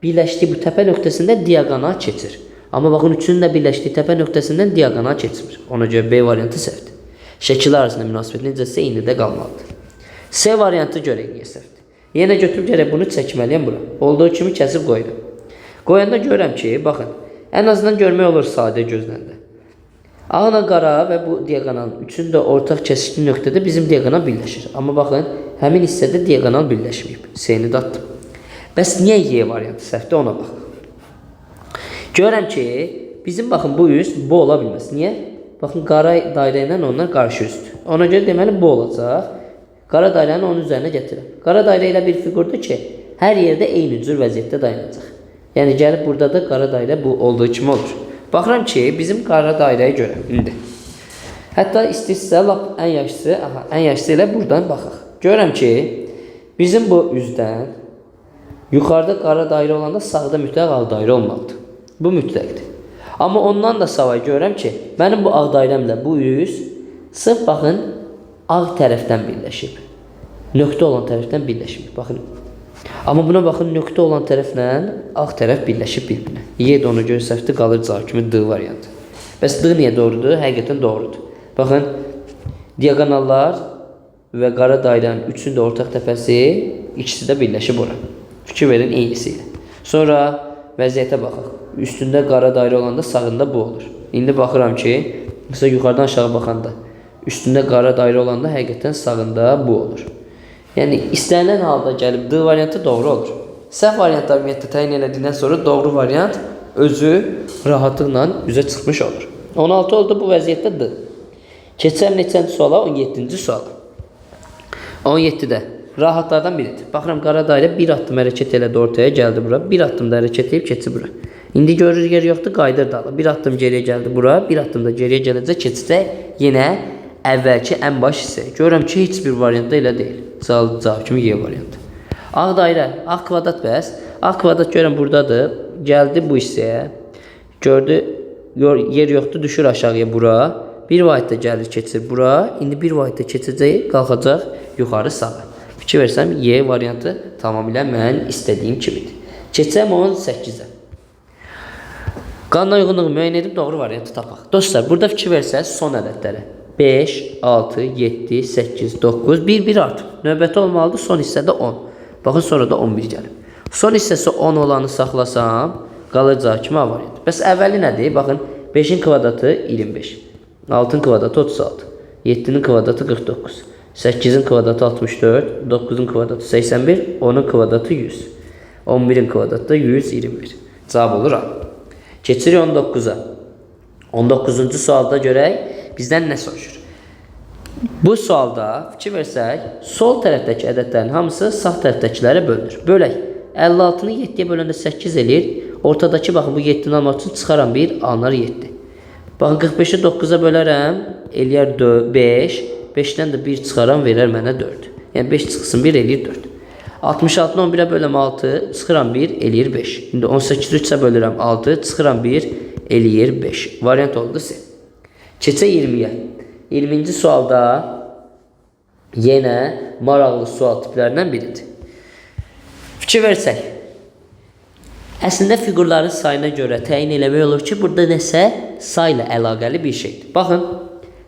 birləşdiyi bu təpə nöqtəsində diagonal keçir. Amma baxın, üçünün də birləşdiyi təpə nöqtəsindən diagonal keçmir. Ona görə B variantı səhvdir. Şəkillər arasında münasibət necəsə eynidə qalmalıdır. C variantı görək niyə səhvdir. Yenə götürüb gərək bunu çəkməliyəm bura. Olduğu kimi kəsib qoydum. Qoyanda görürəm ki, baxın, ən azından görmək olur sadə gözləndə. Ağla qara və bu diagonalın üçünün də ortaq kəsişli nöqtədə bizim diagonal birləşir. Amma baxın, həmin hissədə diagonal birləşməyib. C-ni də atdım. Bəs niyə Y variantı səhvdir, ona baxın. Görürəm ki, bizim baxın bu üz bu ola bilməz. Niyə? Baxın, qara dairə ilə onlar qarşı üzdür. Ona görə deməli bu olacaq. Qara dairəni onun üzərinə gətirəm. Qara dairə ilə bir fiqurdur ki, hər yerdə eyni cür vəziyyətdə dayanacaq. Yəni, gəlib burada da qara dairə bu olduğu kimi olur. Baxıram ki, bizim qara dairəyə görə indi. Hətta istəyirsə, lap ən yaşlısı ilə buradan baxaq. Görürəm ki, bizim bu üzdən yuxarıda qara dairə olanda sağda mütləq ağ dairə olmalıdır. Bu mütləqdir. Amma ondan da savayı görürəm ki, mənim bu ağ dairəmlə bu üz sırf baxın, ağ tərəfdən birləşib. nöqtə olan tərəfdən birləşmir. Baxın. Amma buna baxın, nöqtə olan tərəflə ağ tərəf birləşib bir-birinə. Y də ona görə səhvdir, qalır cavab kimi D variantı. Bəs D niyə doğrudur? Həqiqətən doğrudur. Baxın, diagonallar və qara dairənin üçünün də ortaq təpəsi, ikisi də birləşib ora. Fikir verin eynisi ilə. Sonra vəziyyətə baxaq. Üstündə qara dairə olanda sağında bu olur. İndi baxıram ki, mesela yuxarıdan aşağı baxanda üstündə qara dairə olanda həqiqətən sağında bu olur. Yəni istənilən halda gəlib D variantı doğru olur. Səhv variantları ümumiyyətlə təyin elədikdən sonra doğru variant özü rahatlıqla üzə çıxmış olur. 16 oldu bu vəziyyətdə D. Keçəm neçənci suala? 17-ci suala. 17-də rahatlardan biridir. Baxıram qara dairə bir addım hərəkət elədi ortaya, gəldi bura. Bir addım da hərəkət edib keçi bura. İndi görür yer yoxdur, qayıdır dalı. Bir addım geriyə gəldi bura, bir addım da geriyə gələcək, keçəcək yenə əvvəlki ən baş hissəyə. Görürəm ki, heç bir variantda elə deyil. Cavab kimi Y variantı. Ağ dairə, ağ kvadrat bəs. Ağ kvadrat görürəm buradadır. Gəldi bu hissəyə. Gördü, yer yoxdur, düşür aşağıya bura. Bir vahiddə gəlir, keçir bura. İndi bir vahiddə keçəcək, qalxacaq yuxarı sağa. Fikir versəm, Y variantı tamamilə mən istədiyim kimidir. Keçəm 18-ə. Qanuna uyğunluğu müəyyən edib doğru variantı tapaq. Dostlar, burada fikir versəz son ədədlərə. 5, 6, 7, 8, 9, 1 artıb. Növbəti olmalıdır, son hissədə 10. Baxın, sonra da 11 gəlib. Son hissəsi 10 olanı saxlasam, qalır cavab kimi A variantı. Bəs əvvəli nədir? Baxın, 5-in kvadratı 25, 6-ın kvadratı 36, 7-nin kvadratı 49, 8-in kvadratı 64, 9-un kvadratı 81, 10-un kvadratı 100, 11-in kvadratı 121. Cavab olur A. Keçirik 19-a. 19-cu sualda görək bizdən nə soruşur? Bu sualda fikir versək, sol tərəfdəki ədədlərin hamısı sağ tərəfdəkilərə bölünür. Bölək. 56-nı 7-yə böləndə 8 eləyir. Ortadakı baxın bu 7-ni almaq üçün çıxaram 1, alınar 7. Baxın 45-i 9-a bölərəm, eləyər 5. 5-dən də 1 çıxaram, verər mənə 4. Yəni 5 çıxsın 1 eləyir 4. 66-nı 11-ə böləm 6, çıxıram 1, eləyir 5. İndi 18-i 3-ə bölürəm 6, çıxıram 1, eləyir 5. Variant oldu C. Keçə 20-yə. 20-ci sualda yenə maraqlı sual tiplərindən biridir. Fikir versək, əslində fiqurların sayına görə təyin eləmək olur ki, burada nəsə sayla əlaqəli bir şeydir. Baxın,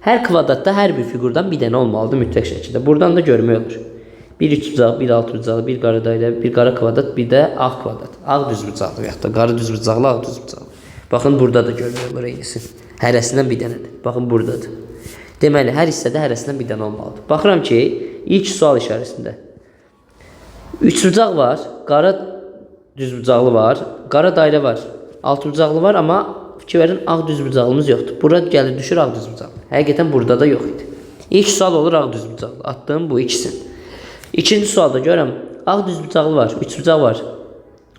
hər kvadratda hər bir fiqurdan bir dənə olmalıdır mütləq şəkildə. Buradan da görmək olur. Bir üçbucaq, bir altbucaq, bir qara dairə, bir qara kvadrat, bir də ağ kvadrat. Ağ düzbucaqlı yaxud da qara düzbucaqlı, ağ düzbucaqlı. Baxın, burada da görmək olur eynisi. Hərəsindən bir dənədir. Baxın, buradadır. Deməli, hər hissədə hərəsindən bir dənə olmalıdır. Baxıram ki, ilk sual işarəsində üçbucaq var, qara düzbucaqlı var, qara dairə var, altbucaqlı var, amma fikir verin, ağ düzbucaqlımız yoxdur. Bura gəlir, düşür ağ düzbucaqlı. Həqiqətən burada da yox idi. İlk sual olur ağ düzbucaqlı. Atdım bu ikisini. İkinci sualda görürəm, ağ düzbucaqlı var, üçbucaq var,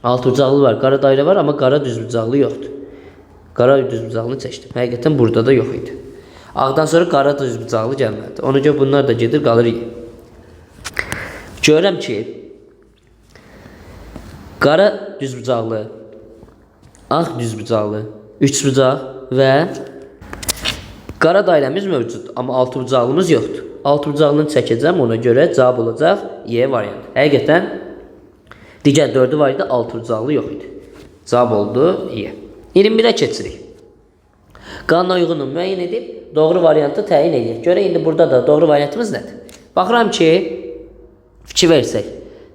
altbucaqlı var, qara dairə var, amma qara düzbucaqlı yoxdur. Qara düzbucaqlını seçdim. Həqiqətən burada da yox idi. Ağdan sonra qara düzbucaqlı gəlməlidir. Ona görə bunlar da gedir, qalır Y. Görürəm ki, qara düzbucaqlı, ağ düzbucaqlı, üçbucaq və qara dairəmiz mövcud, amma altbucaqlımız yoxdur. Altbucaqlını çəkəcəm, ona görə cavab olacaq Y variantı. Həqiqətən digər 4-ü var idi, altbucaqlı yox idi. Cavab oldu Y. 21-ə keçirik. Qanuna uyğunluğu müəyyən edib doğru variantı təyin edir. Görə indi burada da doğru variantımız nədir? Baxıram ki, fikir versək,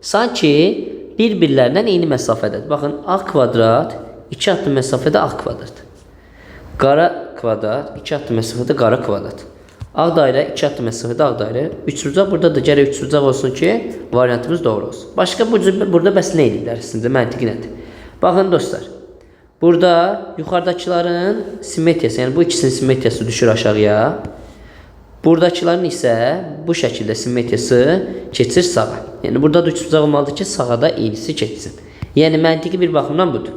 sanki bir-birlərindən eyni məsafədədir. Baxın, ağ kvadrat 2 addım məsafədə ağ kvadrat. Qara kvadrat 2 addım məsafədə qara kvadrat. Ağ dairə 2 addım məsafədə ağ dairə. Üçbucaq burada da gərək üçbucaq olsun ki, variantımız doğru olsun. Başqa burada bəs nə edirlər sizcə? Məntiqi nədir? Baxın dostlar. Burada yuxarıdakıların simmetriyası, yəni bu ikisinin simmetriyası düşür aşağıya. Buradakıların isə bu şəkildə simmetriyası keçir sağa. Yəni burada da üçbucaq olmalıdır ki, sağa da eynisi keçsin. Yəni məntiqi bir baxımdan budur.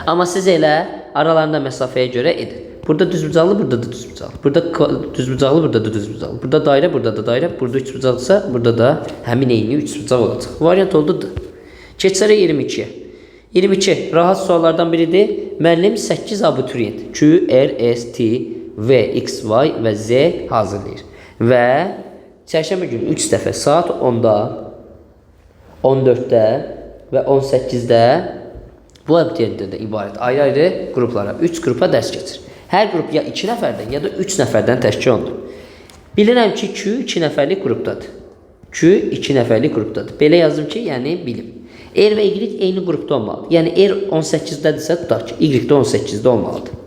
Amma siz elə aralarında məsafəyə görə edin. Burada düzbucaqlı, burada da düzbucaqlı. Burada düzbucaqlı, burada da düzbucaqlı. Burada dairə, burada da dairə. Burada üçbucaqlısa, burada da həmin eyni üçbucaq olacaq. Variant oldu da. Keçərək 22-yə. 22 rahat suallardan biridir. Müəllim 8 abituriyent Q, R, S, T, V, X, Y və Z hazırlayır. Və Çərşənbə günü 3 dəfə saat 10-da, 14-də və 18-də bu abituriyentlərdən ibarət ayrı-ayrı qruplara, 3 qrupa dərs keçir. Hər qrup ya 2 nəfərdən, ya da 3 nəfərdən təşkil olunur. Bilirəm ki, Q 2 nəfərlik qrupdadır. Q 2 nəfərlik qrupdadır. Belə yazdım ki, yəni bilim. R və Y eyni qrupda olmalıdır. Yəni R 18-dədirsə, tutaq ki, Y də 18-də olmalıdır.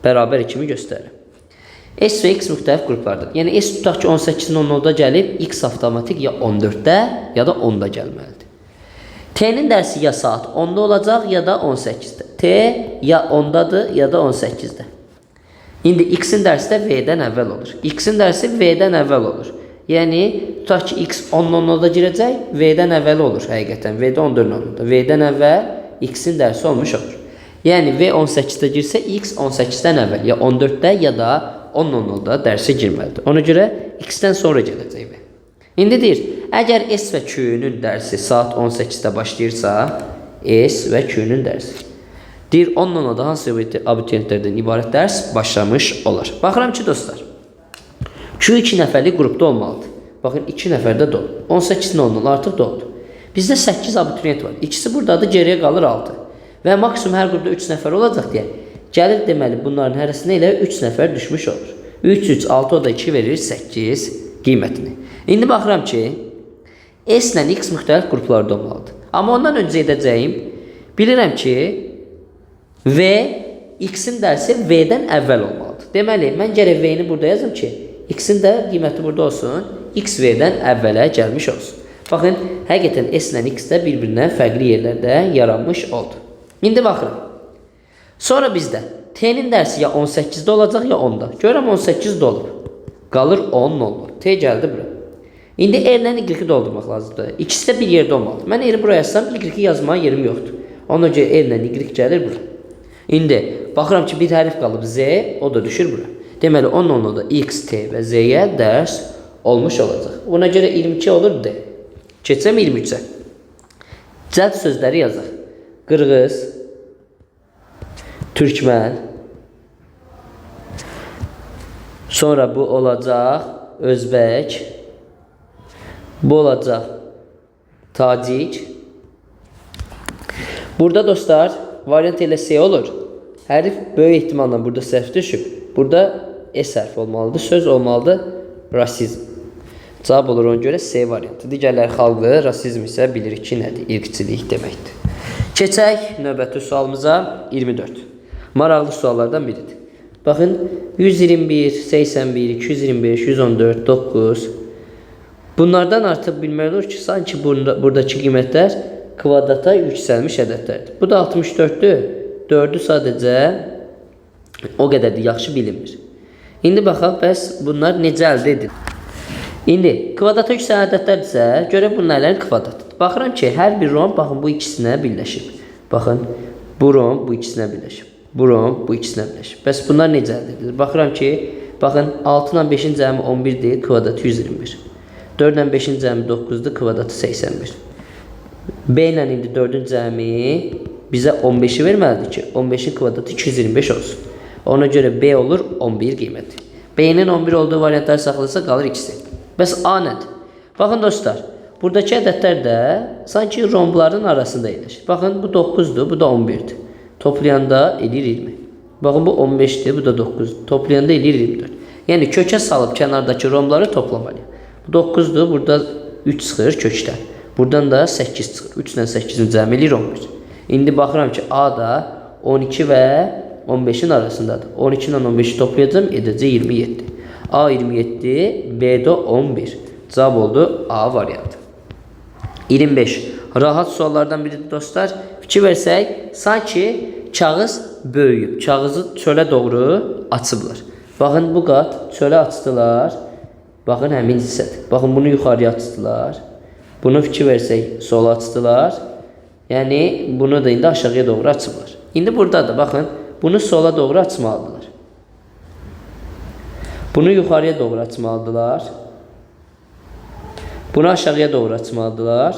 Bərabər kimi göstərir. S və X müxtəlif qruplardır. Yəni S tutaq ki, 18-in 10-da gəlib, X avtomatik ya 14-də, ya da 10-da gəlməlidir. T'nin dərsi ya saat 10-da olacaq, ya da 18-də. T ya 10-dadır, ya da 18-də. İndi X-in dərsi də V-dən əvvəl olur. X-in dərsi V-dən əvvəl olur. Yəni, tutaq ki, X 10-da girəcək, V-dən əvvəl olur həqiqətən. V-də 14-də. V-dən əvvəl X-in dərsi olmuş olur. Yəni, V 18-də girsə, X 18-dən əvvəl, ya 14-də, ya da 10-da dərsə girməlidir. Ona görə X-dən sonra gələcək V. İndi deyir, əgər S və Q-nün dərsi saat 18-də başlayırsa, S və Q-nün dərsi. Deyir, 10-da hansı abituriyentlərdən ibarət dərs başlamış olar. Baxıram ki, dostlar, Q 2 nəfərlik qrupda olmalıdır. Baxın, 2 nəfərdə doldu. 18-in 10-dan artıq doldu. Bizdə 8 abituriyent var. İkisi buradadır, geriyə qalır 6. Və maksimum hər qrupda 3 nəfər olacaq deyə. Gəlir deməli, bunların hərəsinə elə 3 nəfər düşmüş olur. 3, 3, 6, o da 2 verir 8 qiymətini. İndi baxıram ki, S ilə X müxtəlif qruplarda olmalıdır. Amma ondan öncə edəcəyim, bilirəm ki, V, X-in dərsi V-dən əvvəl olmalıdır. Deməli, mən gərək V-ni burada yazım ki, X-in də qiyməti burada olsun, X V-dən əvvələ gəlmiş olsun. Baxın, həqiqətən S ilə X də bir-birindən fərqli yerlərdə yaranmış oldu. İndi baxırım. Sonra bizdə T-nin dərsi ya 18-də olacaq, ya 10-da. Görəm 18-də olub. Qalır 10 olmalı. T gəldi bura. İndi R-lə Y-i doldurmaq lazımdır. İkisi də bir yerdə olmalı. Mən R-i buraya yazsam, Y-i yazmağa yerim yoxdur. Ona görə R-lə Y gəlir bura. İndi baxıram ki, bir hərf qalıb Z, o da düşür bura. Deməli, onun da X, T və Z-yə dərs olmuş olacaq. Buna görə 22 olur D. Keçsəm 23-ə. Cəld sözləri yazaq. Qırğız, Türkmən, sonra bu olacaq Özbək, bu olacaq Tacik. Burada dostlar, variant elə S olur. Hərf böyük ehtimalla burada səhv düşüb. Burada S hərfi olmalıdır, söz olmalıdır rasizm. Cavab olur ona görə S variantı. Digərləri xalqı, rasizm isə bilirik ki, nədir? İrqçilik deməkdir. Keçək növbəti sualımıza 24. Maraqlı suallardan biridir. Baxın, 121, 81, 225, 114, 9. Bunlardan artıq bilmək olur ki, sanki buradakı qiymətlər kvadrata yüksəlmiş ədədlərdir. Bu da 64-dür. 4-ü sadəcə o qədər də yaxşı bilinmir. İndi baxaq, bəs bunlar necə əldə edilir? İndi kvadrata yüksələn ədədlərdirsə, görə bunların kvadratıdır. Baxıram ki, hər bir rom, baxın, bu ikisinə birləşib. Baxın, bu rom bu ikisinə birləşib. Bu rom bu ikisinə birləşib. Bəs bunlar necə əldə edilir? Baxıram ki, baxın, 6 ilə 5-in cəmi 11-dir, kvadratı 121. 4 ilə 5-in cəmi 9-dur, kvadratı 81. B ilə indi 4-ün cəmi bizə 15-i verməlidir ki, 15-in kvadratı 225 olsun. Ona görə B olur 11 qiyməti. B-nin 11 olduğu variantlar saxlasa qalır ikisi. Bəs A nədir? Baxın dostlar, buradakı ədədlər də sanki rombların arasında yerləşir. Baxın, bu 9-dur, bu da 11-dir. Toplayanda edir 20. Baxın, bu 15-dir, bu da 9-dur. Toplayanda edir 24. Yəni, kökə salıb kənardakı rombları toplamalıyım. Bu 9-dur, burada 3 çıxır kökdən. Buradan da 8 çıxır. 3 ilə 8-in cəmi eləyir 11. İndi baxıram ki, A da 12 və 15-in arasındadır. 12 ilə 15-i toplayacağım, edəcək 27. A 27, B də 11. Cavab oldu A variantı. 25. Rahat suallardan biridir dostlar. Fikir versək, sanki kağız böyüyüb. Kağızı çölə doğru açıblar. Baxın, bu qat çölə açdılar. Baxın, həmin hissədir. Baxın, bunu yuxarıya açdılar. Bunu fikir versək, sola açdılar. Yəni, bunu da indi aşağıya doğru açıblar. İndi burada da, baxın, bunu sola doğru açmalıdırlar. Bunu yuxarıya doğru açmalıdırlar. Bunu aşağıya doğru açmalıdırlar.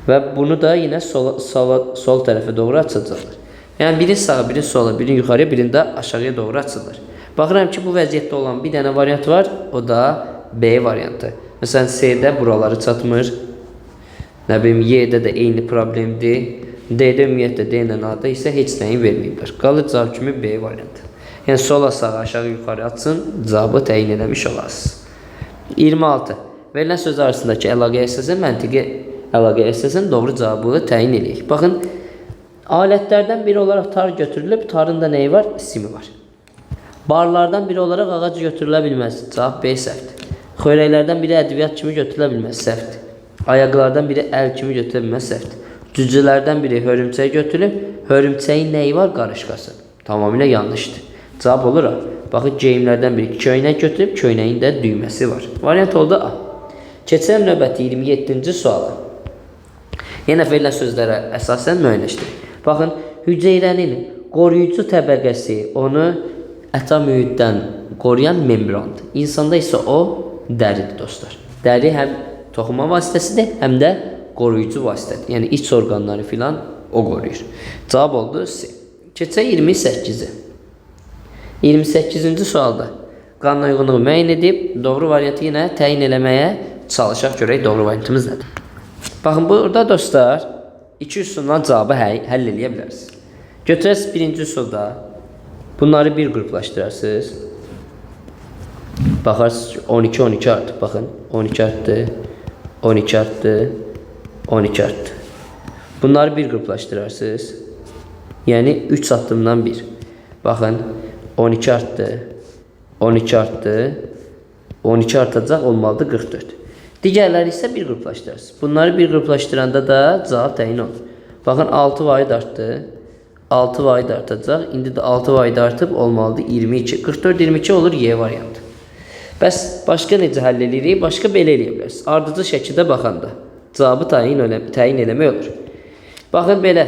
Və bunu da yine sol tərəfə doğru açacaqlar. Yəni, birini sağa, birini sola, birini yuxarıya, birini də aşağıya doğru açılır. Baxıram ki, bu vəziyyətdə olan bir dənə variant var. O da B variantı. Məsələn, C-də buraları çatmır. Nə bilim, Y-də də eyni problemdir. D-də ümumiyyətlə D ilə A-da isə heç nəyi verməyiblər. Qalır cavab kimi B variantı. Yəni sola sağa aşağı yuxarı açın, cavabı təyin eləmiş olasınız. 26. Verilən söz arasındakı əlaqəyə əsasən məntiqi əlaqəyə əsasən doğru cavabı təyin edək. Baxın, alətlərdən biri olaraq tar götürülüb, tarın da nəyi var? Simi var. Barlardan biri olaraq ağac götürülə bilməz. Cavab B səhvdir. Xörəklərdən biri ədviyyat kimi götürülə bilməz. Səhvdir. Ayaqlardan biri əl kimi götürülə bilməz. Səhvdir. Cücələrdən biri hörümçək götürülüb, hörümçəyin nəyi var? Qarışqası. Tamamilə yanlışdır. Cavab olur A. Baxın, geyimlərdən biri köynək götürüb, köynəyin də düyməsi var. Variant oldu A. Keçək növbəti 27-ci suala. Yenə verilən sözlərə əsasən müəyyənləşdirir. Baxın, hüceyrənin qoruyucu təbəqəsi onu əta mühitdən qoruyan membrandır. İnsanda isə o dəridir dostlar. Dəri həm toxunma vasitəsidir, həm də qoruyucu vasitədir. Yəni iç orqanları filan o qoruyur. Cavab oldu C. Keçək 28-i. 28-ci sualda qanuna uyğunluğu müəyyən edib doğru variantı yenə təyin eləməyə çalışaq, görək doğru variantımız nədir. Baxın, burada dostlar 2 üsuldan cavabı həll eləyə bilərsiniz. Götürəsiniz birinci üsulda bunları bir qruplaşdırarsınız. Baxarsınız ki 12 12 artdı. Baxın, 12 artdı, 12 artdı, 12 artdı. Bunları bir qruplaşdırarsınız. Yəni 3 addımdan 1. Baxın, 12 artdı, 12 artdı, 12 artacaq, olmalıdır 44. Digərləri isə bir qruplaşdırırsınız. Bunları bir qruplaşdıranda da cavab təyin olur. Baxın, 6 vahid artdı, 6 vahid artacaq. İndi də 6 vahid artıb, olmalıdır 22. 44 22 olur Y variantı. Bəs başqa necə həll edirik? Başqa belə eləyə bilərsiniz. Ardıcı şəkildə baxanda cavabı təyin eləmək olur. Baxın belə.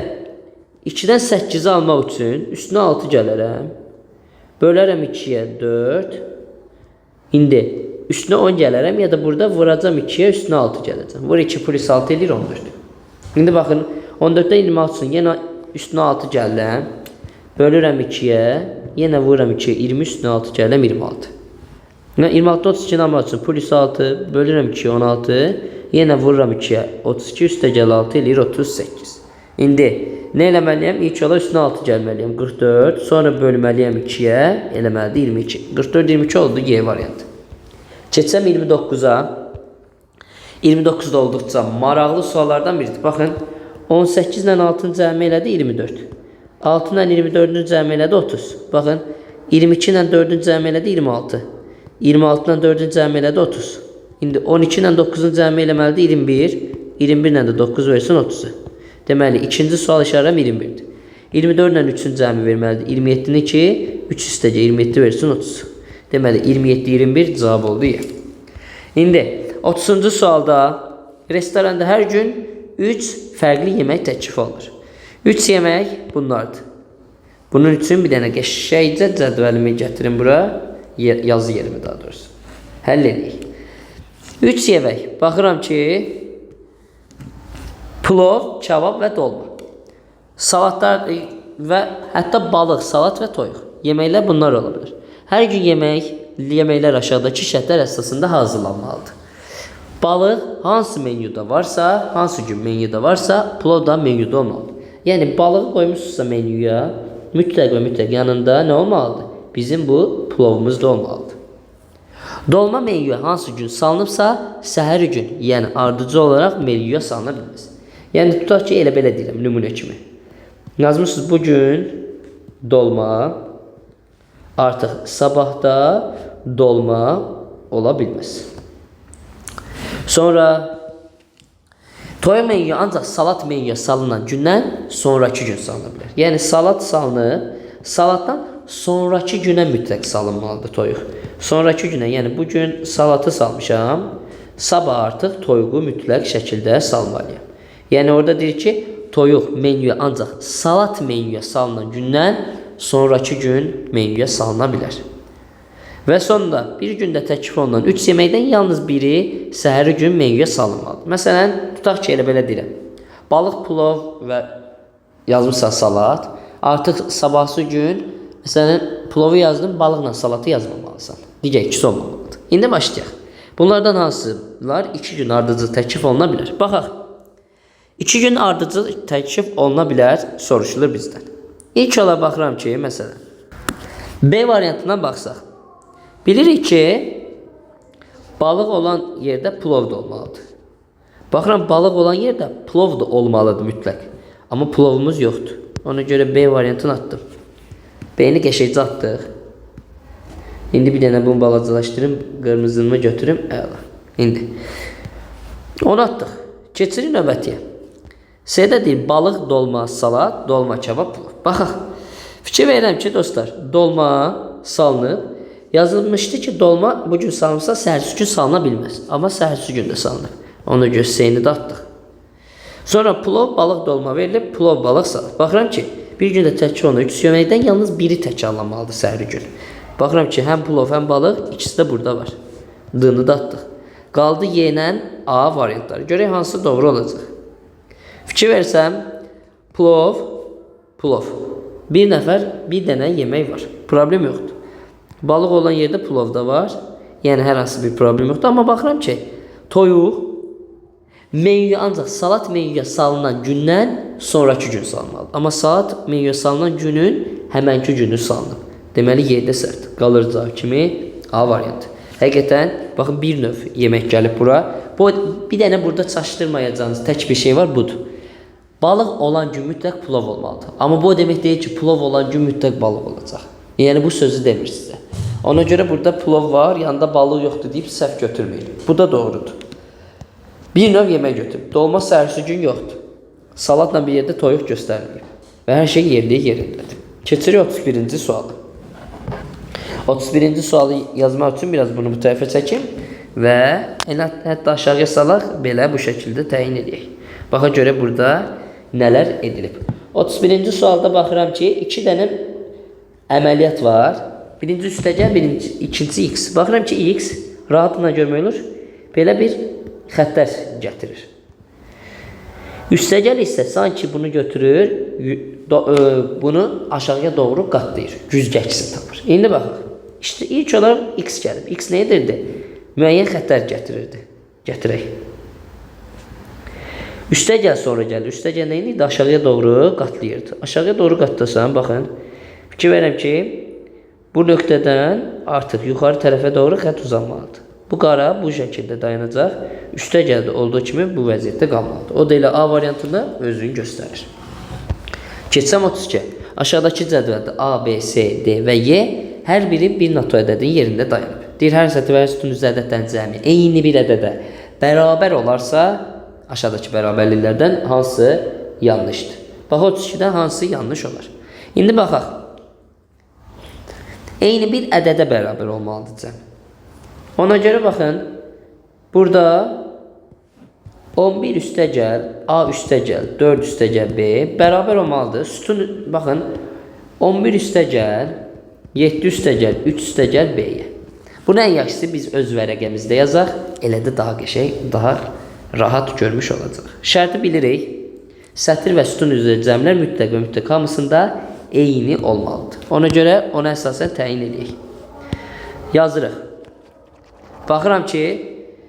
2-dən 8-i almaq üçün üstünə 6 gələrəm. Bölərəm 2-yə 4. İndi üstünə 10 gələrəm ya da burada vuracam 2-yə, üstünə 6 gələcəm. Vur 2 plus 6 edir 14. İndi baxın, 14-dən 26 üçün yenə üstünə 6 gəlirəm. Bölürəm 2-yə, yenə vururam 2-yə, 20 üstünə 6 gəlirəm 26. 26 32 almaq üçün plus 6, bölürəm 2-yə 16, yenə vururam 2-yə, 32 üstə gəl 6 eləyir 38. İndi nə eləməliyəm? İlk ola üstünə 6 gəlməliyəm, 44, sonra bölməliyəm 2-yə, eləməlidir 22. 44 22 oldu Y variantı. Keçsəm 29-a. 29-da olduqca maraqlı suallardan biridir. Baxın, 18 ilə 6-nı cəmi elədi 24. 6 ilə 24-nü cəmi elədi 30. Baxın, 22 ilə 4-nü cəmi elədi 26. 26 ilə 4-nü cəmi elədi 30. İndi 12 ilə 9-nu cəmi eləməlidir 21. 21 ilə də 9 versin 30-u. Deməli, ikinci sual işarəm 21-dir. 24 ilə 3-ün cəmi verməlidir 27-ni 2, 3 üstəcə 27 versin 30. Deməli, 27-21 cavab oldu Y. İndi 30-cu sualda restoranda hər gün 3 fərqli yemək təklif olunur. 3 yemək bunlardır. Bunun üçün bir dənə qəşəngcə cədvəlimi gətirin bura, yazı yerimi daha doğrusu. Həll edək. 3 yemək. Baxıram ki, plov, kebab və dolma. Salatlar və hətta balıq, salat və toyuq. Yeməklər bunlar ola bilər. Hər gün yeməklər aşağıdakı şərtlər əsasında hazırlanmalıdır. Balıq hansı menyuda varsa, hansı gün menyuda varsa, plov da menyuda olmalıdır. Yəni balığı qoymuşsunuzsa menyuya, mütləq və mütləq yanında nə olmalıdır? Bizim bu plovumuz da olmalıdır. Dolma menyuya hansı gün salınıbsa, səhəri gün, yəni ardıcı olaraq menyuya salına bilməz. Yəni tutaq ki, elə belə deyirəm, nümunə kimi. Yazmışsınız bugün dolma, artıq sabahda dolma ola bilməz. Sonra toyuq menyuya ancaq salat menyuya salınan gündən sonraki gün salına bilər. Yəni salat salınıb, salatdan sonraki günə mütləq salınmalıdır toyuq. Sonraki günə, yəni bugün salatı salmışam, sabah artıq toyuğu mütləq şəkildə salmalıyam. Yəni orada deyir ki, toyuq menyuya ancaq salat menyuya salınan gündən sonraki gün menyuya salına bilər. Və sonunda bir gündə təklif olunan 3 yeməkdən yalnız biri səhəri gün menyuya salınmalıdır. Məsələn, tutaq ki, elə belə deyirəm. Balıq, plov və yazmışsan salat. Artıq sabahsı gün, məsələn, plovu yazdım, balıqla salatı yazmamalısan. Digər ikisi olmamalıdır. İndi başlayaq. Bunlardan hansılar 2 gün ardıcıl təklif oluna bilər? Baxaq. 2 gün ardıcıl təklif oluna bilər soruşulur bizdən. İlk olaraq baxıram ki, məsələn, B variantına baxsaq. Bilirik ki, balıq olan yerdə plov da olmalıdır. Baxıram, balıq olan yerdə plov da olmalıdır mütləq. Amma plovumuz yoxdur. Ona görə B variantını atdım. B-ni qəşəcə atdıq. İndi bir dənə bunu balacalaşdırım, qırmızını götürüm. Əla. İndi. Onu atdıq. Keçirik növbətiyə. C-də deyir, balıq, dolma, salat, dolma, kebab, plov. Baxaq. Fikir verirəm ki, dostlar, dolma salınıb. Yazılmışdı ki, dolma bugün salınsa səhərsi gün salına bilməz. Amma səhərsi gün də salınıb. Ona görə C-ni də atdıq. Sonra plov, balıq, dolma verilib, plov, balıq, salat. Baxıram ki, bir gündə tək onu 3 yeməkdən yalnız biri təkrarlanmalıdır səhəri gün. Baxıram ki, həm plov, həm balıq, ikisi də burada var. D-ni də atdıq. Qaldı Y ilə A variantları. Görək hansı doğru olacaq. Fikir versəm, plov, plov. Bir nəfər, bir dənə yemək var. Problem yoxdur. Balıq olan yerdə plov da var. Yəni hər hansı bir problem yoxdur. Amma baxıram ki, toyuq menyuya ancaq salat menyuya salınan gündən sonraki gün salınmalıdır. Amma salat menyuya salınan günün həmənki günü salınıb. Deməli yerdə sərt. Qalır cavab kimi A variantı. Həqiqətən baxın bir növ yemək gəlib bura. Bu bir dənə burada çaşdırmayacağınız tək bir şey var, budur. Balıq olan gün mütləq plov olmalıdır. Amma bu demək deyil ki, plov olan gün mütləq balıq olacaq. Yəni bu sözü demir sizə. Ona görə burada plov var, yanında balıq yoxdur deyib səhv götürməyin. Bu da doğrudur. Bir növ yemək götürüb. Dolma səhərsi gün yoxdur. Salatla bir yerdə toyuq göstərilir. Və hər şey yerindədir. Keçirik 31-ci sualı. 31-ci sualı yazmaq üçün biraz bunu bu tərəfə çəkim və hətta aşağıya salaq, belə bu şəkildə təyin edək. Baxa görə burada nələr edilib. 31-ci sualda baxıram ki, 2 dənə əməliyyat var. Birinci üstəgəl, ikinci x. Baxıram ki, x rahatla görmək olur. Belə bir xəttər gətirir. Üstəgəl isə sanki bunu götürür, bunu aşağıya doğru qatlayır. Güzgəçsin tapır. İndi baxaq. İşte ilk olaraq x gəlib. X nə edirdi? Müəyyən xəttər gətirirdi. Gətirək. Üstəgəl sonra gəlir. Üstəgəl nə idi? Aşağıya doğru qatlayırdı. Aşağıya doğru qatlasan, baxın. Fikir verəm ki, bu nöqtədən artıq yuxarı tərəfə doğru xətt uzanmalıdır. Bu qara bu şəkildə dayanacaq. Üstəgəldə olduğu kimi bu vəziyyətdə qalmalıdır. O da elə A variantında özünü göstərir. Keçsəm 32. Aşağıdakı cədvəldə A, B, C, D və Y hər biri bir NATO ədədin yerində dayanıb. Deyir, hər səti və sütun üzrə ədəddən cəmi eyni bir ədədə bərabər olarsa, aşağıdakı bərabərliklərdən hansı yanlışdır? Bax, 32-dən hansı yanlış olar? İndi baxaq. Eyni bir ədədə bərabər olmalıdır cəm. Ona görə baxın, burada 11 üstəgəl, A üstəgəl, 4 üstəgəl B bərabər olmalıdır. Sütun, baxın, 11 üstəgəl, 7 üstəgəl, 3 üstəgəl B-yə. Bunu ən yaxşısı biz öz vərəqəmizdə yazaq, elə də daha qəşəng, daha rahat görmüş olacaq. Şərti bilirik, sətir və sütun üzrə cəmlər mütləq və mütləq hamısında eyni olmalıdır. Ona görə ona əsasən təyin edək. Yazırıq. Baxıram ki,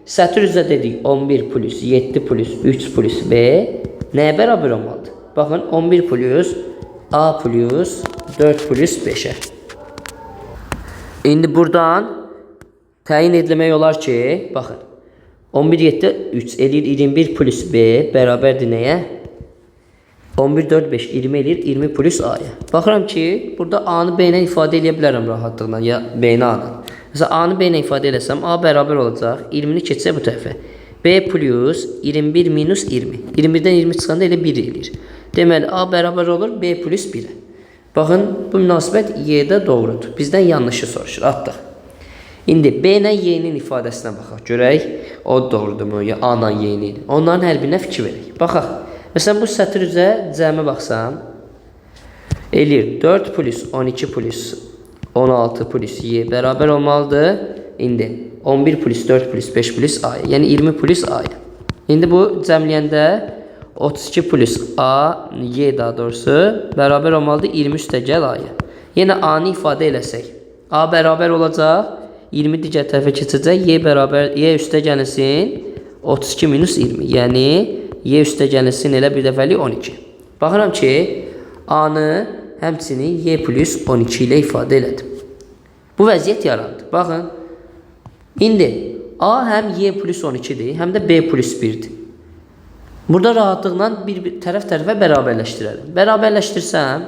sətir üzrə dedik 11 plus 7 plus 3 plus B nəyə bərabər olmalıdır? Baxın, 11 plus A plus 4 plus 5-ə. İndi buradan təyin ediləmək olar ki, baxın, 11, 7, 3 edir 21 plus B bərabərdir nəyə? 11, 4, 5, 20 edir 20 plus A-ya. Baxıram ki, burada A-nı B ilə ifadə edə bilərəm rahatlıqla, ya B-ni A-nı. Mesela A-nı B ilə ifadə eləsəm, A bərabər olacaq, 20-ni keçsə bu tərəfə. B plus 21 minus 20. 21-dən 20 çıxanda elə 1 edir. Deməli, A bərabər olur, B plus 1-ə. Baxın, bu münasibət Y-də doğrudur. Bizdən yanlışı soruşur, atdıq. İndi B ilə Y-nin ifadəsinə baxaq. Görək, o doğrudurmu, ya A ilə Y-nin. Onların hər birinə fikir verək. Baxaq. Məsələn, bu sətir üzrə cəmi baxsam, eləyir 4 plus 12 plus 16 plus Y bərabər olmalıdır. İndi 11 plus 4 plus 5 plus A-ya. Yəni 20 plus A-ya. İndi bu cəmləyəndə 32 plus A, Y daha doğrusu bərabər olmalıdır 20 üstəgəl A-ya. Yenə A-nı ifadə eləsək, A bərabər olacaq 20 digər tərəfə keçəcək. Y bərabər y üstə gəlinsin 32 minus 20. Yəni y üstə gəlinsin elə bir dəfəlik 12. Baxıram ki, A-nı həmçinin y plus 12 ilə ifadə elədim. Bu vəziyyət yarandı. Baxın. İndi A həm y plus 12-dir, həm də b plus 1-dir. Burada rahatlıqla bir tərəf-tərəfə bərabərləşdirərəm. Bərabərləşdirsəm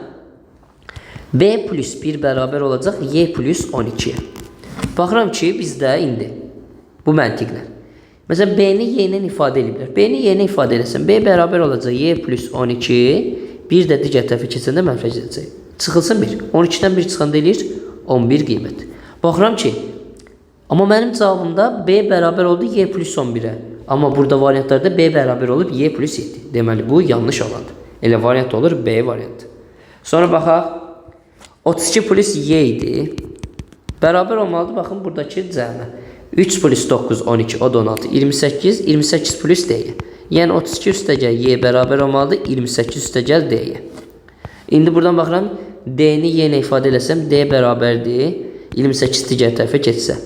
b plus 1 bərabər olacaq y plus 12-yə. Baxıram ki, bizdə indi bu məntiqlə. Məsələn, b-ni y ilə ifadə ediblər. B-ni y ilə ifadə eləsəm, b bərabər olacaq y plus 12, bir də digər tərəfə keçəndə mənfəc edəcək. Çıxılsın 1. 12-dən 1 çıxanda eləyir 11 qiymət. Baxıram ki, amma mənim cavabımda b bərabər oldu y plus 11-ə. Amma burada variantlarda b bərabər olub y plus 7. Deməli, bu yanlış olandır. Elə variant olur, b variantı. Sonra baxaq. 32 plus y idi. Bərabər olmalıdır. Baxın, buradakı cəmə. 3 plus 9, 12, o da 16, 28, 28 plus d-yə. Yəni 32 üstəgəl y bərabər olmalıdır, 28 üstəgəl d-yə. İndi buradan baxıram, d-ni y ilə ifadə eləsəm, d bərabərdir, 28 digər tərəfə keçsə.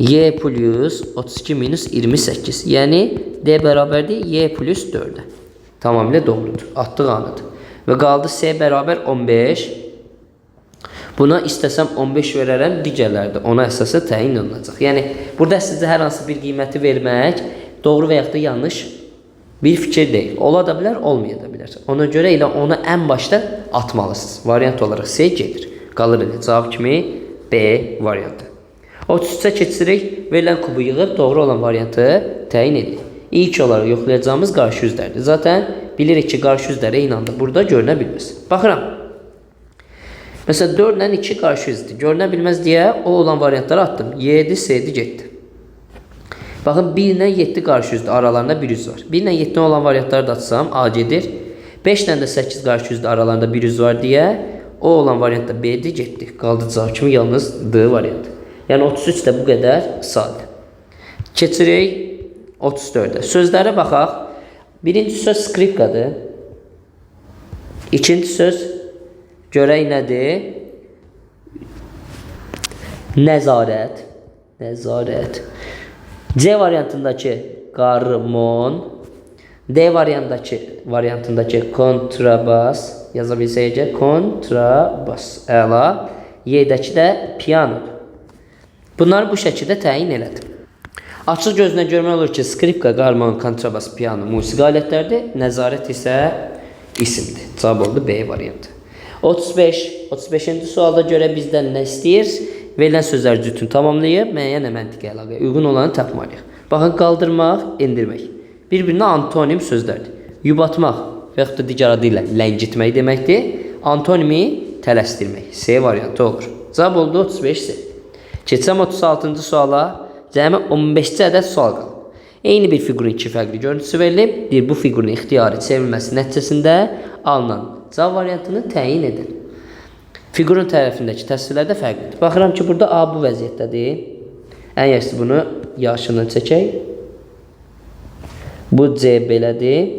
Y plus 32 minus 28, yəni d bərabərdir, y plus 4-ə. Tamamilə doğrudur, atdıq anıdır. Və qaldı s bərabər 15. Buna istəsəm 15 verərəm, digərlərdə ona əsası təyin olunacaq. Yəni, burada sizə hər hansı bir qiyməti vermək doğru və yaxud da yanlış bir fikir deyil. Ola da bilər, olmaya da bilər. Ona görə elə onu ən başda atmalısınız. Variant olaraq C gedir. Qalır elə cavab kimi B variantı. 33-ə keçirik. Verilən kubu yığıb doğru olan variantı təyin edirik. İlk olaraq yoxlayacağımız qarşı üzlərdir. Zaten bilirik ki, qarşı üzləri eyni anda burada görünə bilməz. Baxıram. Məsələn, 4 ilə 2 qarşı üzdir. Görünə bilməz deyə o olan variantları attım. 7, S-di getdi. Baxın, 1 ilə 7 qarşı üzdür. Aralarında bir üz var. 1 ilə 7 olan variantları da atsam A gedir. 5 ilə də 8 qarşı üzdür. Aralarında bir üz var deyə o olan variantda B-di getdi. Qaldı cavab kimi yalnız D variantı. Yəni 33 də bu qədər sadə. Keçirik 34-ə. Sözlərə baxaq. Birinci söz skripkadır. İkinci söz görək nədir? Nəzarət. Nəzarət. C variantındakı qarmon. D variantındakı kontrabas. Yaza bilsəyəcək. Kontrabas. Əla. Y-dəki də pianodur. Bunları bu şəkildə təyin elədim. Açıq gözlə görmək olur ki, skripka, qarmon, kontrabas, piano musiqi alətlərdir. Nəzarət isə isimdir. Cavab oldu B variantı. 35-ci sualda görə bizdən nə istəyir? Verilən sözlər cütünü tamamlayıb, müəyyən məntiqi əlaqəyə uyğun olanı tapmalıyıq. Baxın, qaldırmaq, endirmək. Bir-birinə antonim sözlərdir. Yubatmaq və yaxud da digər adı ilə ləngitmək deməkdir. Antonimi tələsdirmək. C variantı olur. Cavab oldu 35C. Keçsəm 36-cı suala. Cəmi 15-ci ədəd sual qalıb. Eyni bir fiqurun iki fərqli görüntüsü verilib. Bu fiqurun ixtiyari çevrilməsi nəticəsində alınan cavab variantını təyin edin. Fiqurun tərəfindəki təsvirlər də fərqlidir. Baxıram ki, burada A bu vəziyyətdədir. Ən yaxşısı bunu yaşından çəkək. Bu C belədir.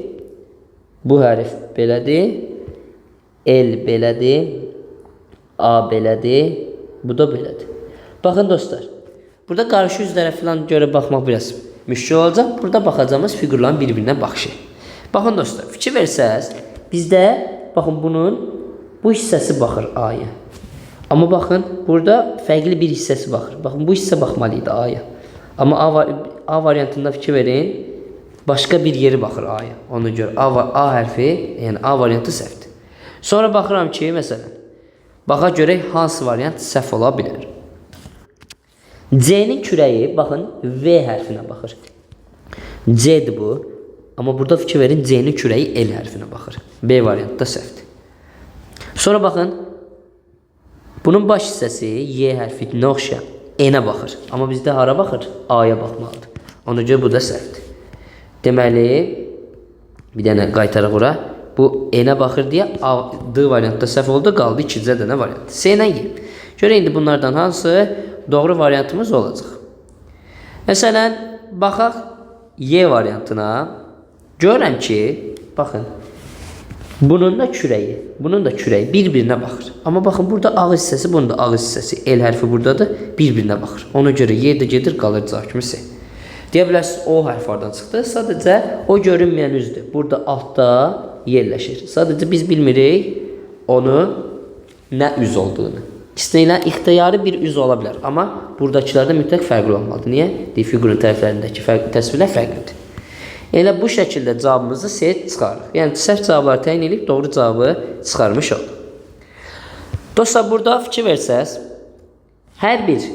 Bu hərf belədir. L belədir. A belədir. Bu da belədir. Baxın dostlar. Burada qarşı üzlərə filan görə baxmaq biraz müşkül olacaq. Burada baxacağımız fiqurların bir-birinə baxışı. Baxın dostlar, fikir versəz, bizdə baxın bunun bu hissəsi baxır A-ya. Amma baxın, burada fərqli bir hissəsi baxır. Baxın, bu hissə baxmalıydı A-ya. Amma A variantında fikir verin, başqa bir yeri baxır A-ya. Ona görə A hərfi, yəni A variantı səhvdir. Sonra baxıram ki, məsələn, baxa görək hansı variant səhv ola bilər. C-nin kürəyi, baxın, V hərfinə baxır. C-dir bu. Amma burada fikir verin, C-nin kürəyi L hərfinə baxır. B variantı da səhvdir. Sonra baxın, bunun baş hissəsi Y hərfi nə oxşayır? N-ə baxır. Amma bizdə hara baxır? A-ya baxmalıdır. Ona görə bu da səhvdir. Deməli, bir dənə qaytaraq ora. Bu N-ə baxır deyə D variantda səhv oldu, qaldı ikinci dənə variantı. C ilə Y. Görə indi bunlardan hansı doğru variantımız olacaq? Məsələn, baxaq Y variantına. Görürəm ki, baxın, Bunun da kürəyi, bunun da kürəyi bir-birinə baxır. Amma baxın, burada ağız hissəsi, bunun da ağız hissəsi. El hərfi buradadır, bir-birinə baxır. Ona görə Y də gedir, qalır C kimi C. Deyə bilərsiniz, O hərfi oradan çıxdı. Sadəcə o görünməyən üzdür. Burada altda yerləşir. Sadəcə biz bilmirik onu nə üz olduğunu. İstənilən ixtiyari bir üz ola bilər. Amma buradakilərdə mütləq fərqli olmalıdır. Niyə? Figurun tərəflərindəki təsvirlər fərqlidir. Elə bu şəkildə cavabımızı C çıxarırıq. Yəni, səhv cavabları təyin edib doğru cavabı çıxarmış olduq. Dostlar, burada fikir versəz, hər bir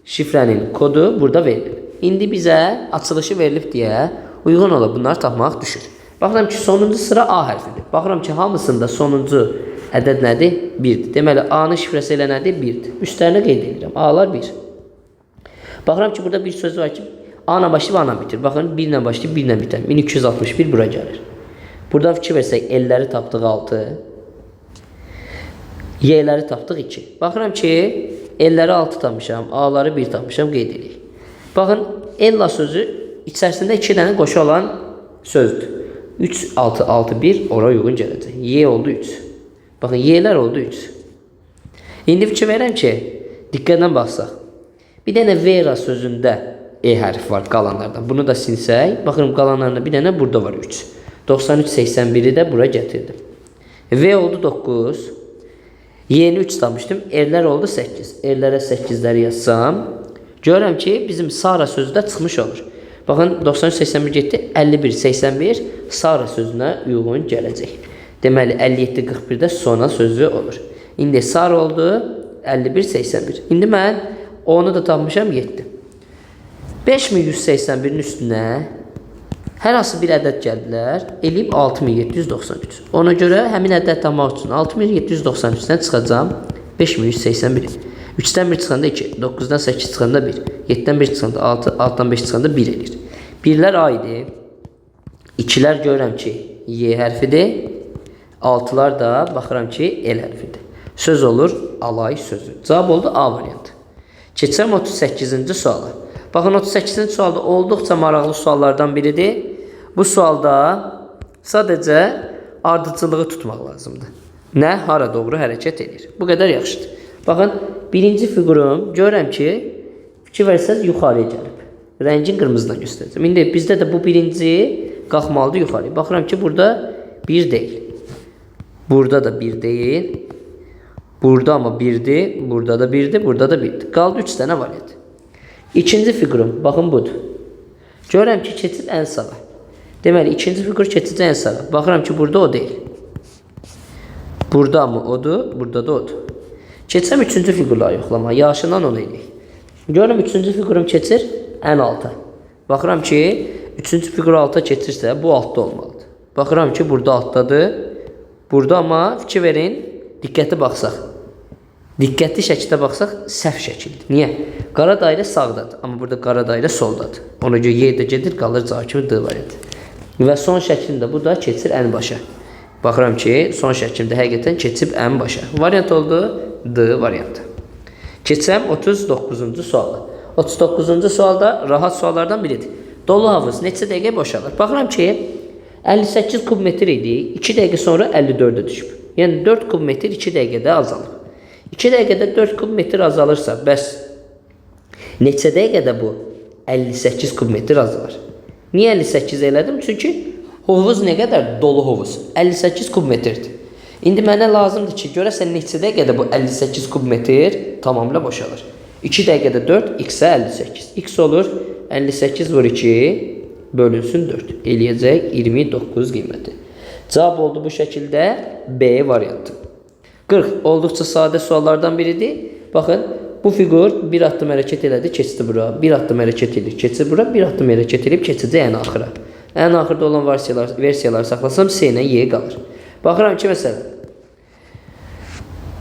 şifrənin kodu burada verilib. İndi bizə açılışı verilib deyə uyğun olub bunları tapmaq düşür. Baxıram ki, sonuncu sıra A hərfidir. Baxıram ki, hamısında sonuncu ədəd nədir? 1'dir. Deməli, A-nın şifrəsi elə nədir? 1'dir. Üstlərinə qeyd edirəm. A-lar 1. Baxıram ki, burada bir söz var ki, A-la başlayıb A-la bitir. Baxın, 1 ilə başlayıb 1 ilə bitər. 1261 bura gəlir. Buradan fikir versək, L-ləri tapdıq 6. Y-ləri tapdıq 2. Baxıram ki, L-ləri 6 tapmışam, A-ları 1 tapmışam, qeyd edirik. Baxın, L-la sözü içərisində 2 dənə qoşu olan sözdür. 3, 6, 6, 1 ora uyğun gələcək. Y oldu 3. Baxın, Y-lər oldu 3. İndi fikir verirəm ki, diqqətlə baxsaq. Bir dənə Vera sözündə E hərfi var qalanlardan. Bunu da silsək, baxın qalanlarında bir dənə burada var 3. 93, 81'i də bura gətirdim. V oldu 9. Y-ni 3 tapmışdım. R-lər oldu 8. R-lərə 8'ləri yazsam, görürəm ki, bizim Sara sözü də çıxmış olur. Baxın, 93, 81 getdi. 51, 81 Sara sözünə uyğun gələcək. Deməli, 57, 41-də sona sözü olur. İndi Sara oldu 51, 81. İndi mən onu da tapmışam 7. 5181'in üstünə hər hansı bir ədəd gəldilər, eləyib 6793. Ona görə həmin ədəd tapmaq üçün 6793-dən çıxacam 5181. 3-dən 1 çıxanda 2, 9-dan 8 çıxanda 1, 7-dən 1 çıxanda 6, 6-dan 5 çıxanda 1 eləyir. 1'lər A idi, 2'lər görürəm ki, Y hərfidir, 6'lar da baxıram ki, L hərfidir. Söz olur, alay sözü. Cavab oldu A variantı. Keçəm 38-ci suala. Baxın, 38-ci sualda olduqca maraqlı suallardan biridir. Bu sualda sadəcə ardıcılığı tutmaq lazımdır. Nə? Hara doğru hərəkət edir. Bu qədər yaxşıdır. Baxın, birinci figurum görürəm ki, fikir versəz yuxarıya gəlib. Rəngin qırmızıdan göstərəcəm. İndi bizdə də bu birinci qalxmalıdır yuxarıya. Baxıram ki, burada 1 deyil. Burada da 1 deyil. Burada ama 1'dir. Burada da 1'dir. Burada da 1'dir. Qaldı 3 dənə variant. İkinci figurum, baxın budur. Görürəm ki, keçid ən sağa. Deməli, ikinci figur keçid ən sağa. Baxıram ki, burada o deyil. Burada mı odur, burada da odur. Keçsəm üçüncü figurları yoxlama. Yaşından onu eləyik. Görürəm, üçüncü figurum keçir ən alta. Baxıram ki, üçüncü figur alta keçirsə, bu altda olmalıdır. Baxıram ki, burada altdadır. Burada ama fikir verin, diqqətli baxsaq. Diqqətli şəkildə baxsaq, səhv şəkildir. Niyə? Qara dairə sağdadır, amma burada qara dairə soldadır. Ona görə Y də gedir, qalır C kimi D variantı. Və son şəklində bu da keçir ən başa. Baxıram ki, son şəkildə həqiqətən keçib ən başa. Variant oldu D variantı. Keçəm 39-cu suala. 39-cu sualda rahat suallardan biridir. Dolu havuz neçə dəqiqə boşalır? Baxıram ki, 58 kub metr idi. 2 dəqiqə sonra 54'e düşüb. Yəni 4 kub metr 2 dəqiqədə azalıb. 2 dəqiqədə 4 kub metr azalırsa, bəs neçə dəqiqədə bu 58 kub metr azalır? Niyə 58 elədim? Çünki hovuz nə qədər? Dolu hovuz. 58 kub metrdir. İndi mənə lazımdır ki, görəsən neçə dəqiqədə bu 58 kub metr tamamilə boşalır. 2 dəqiqədə 4, x-ə 58. X olur 58 vur 2 bölünsün 4. Eləyəcək 29 qiyməti. Cavab oldu bu şəkildə B variantı. 40 olduqca sadə suallardan biridir. Baxın, bu figur bir addım hərəkət elədi, keçdi bura. Bir addım hərəkət edir, keçdi bura. Bir addım hərəkət edib, keçəcək ən axıra. Ən axırda olan versiyaları saxlasam C ilə Y qalır. Baxıram ki, məsələn,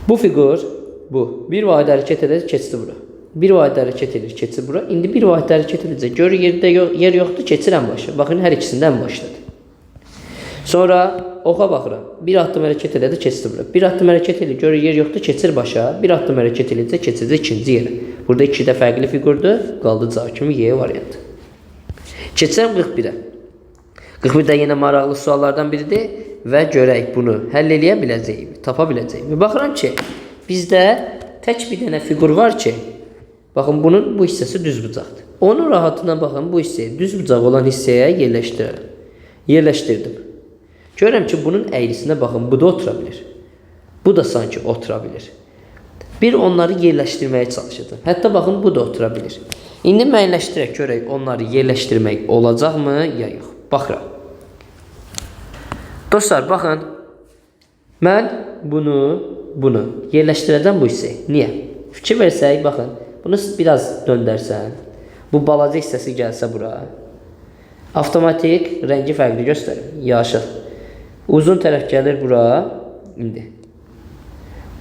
bu figur, bu. Bir vahid hərəkət edir, keçdi bura. Bir vahid hərəkət edir, keçir bura. İndi bir vahid hərəkət edəcək. Görür, yer yoxdur, keçir ən başa. Baxın, hər ikisində ən başladı. Sonra oxa baxıram. Bir addım hərəkət elədi, keçdi bura. Bir addım hərəkət edir, görür, yer yoxdur, keçir başa. Bir addım hərəkət edəcək, keçəcək ikinci yerə. Burada 2 də fərqli figurdur. Qaldı C kimi Y variantı. Keçirəm 41'ə. 41'də yenə maraqlı suallardan biridir. və görək bunu həll eləyə biləcəyik, tapa biləcəyik. Baxıram ki, bizdə tək bir dənə fiqur var ki, baxın bunun bu hissəsi düz bucaqdır. Onun rahatına baxın bu hissəyə, düz bucaq olan hissəyə yerləşdirərəm. Yerləşdirdim. Görürəm ki, bunun əyrisinə baxın, bu da otura bilir. Bu da sanki otura bilir. Bir onları yerləşdirməyə çalışacağım. Hətta baxın, bu da otura bilir. İndi müəyyənləşdirək, görək onları yerləşdirmək olacaqmı, ya yox. Baxıram. Dostlar, baxın. Mən bunu yerləşdirəcəm bu hissəyə. Niyə? Fikir versək, baxın. Bunu biraz döndərsən. Bu balaca hissəsi gəlsə bura. Avtomatik rəngi fərqli göstərir. Yaşıl. Uzun tərəf gəlir bura. İndi.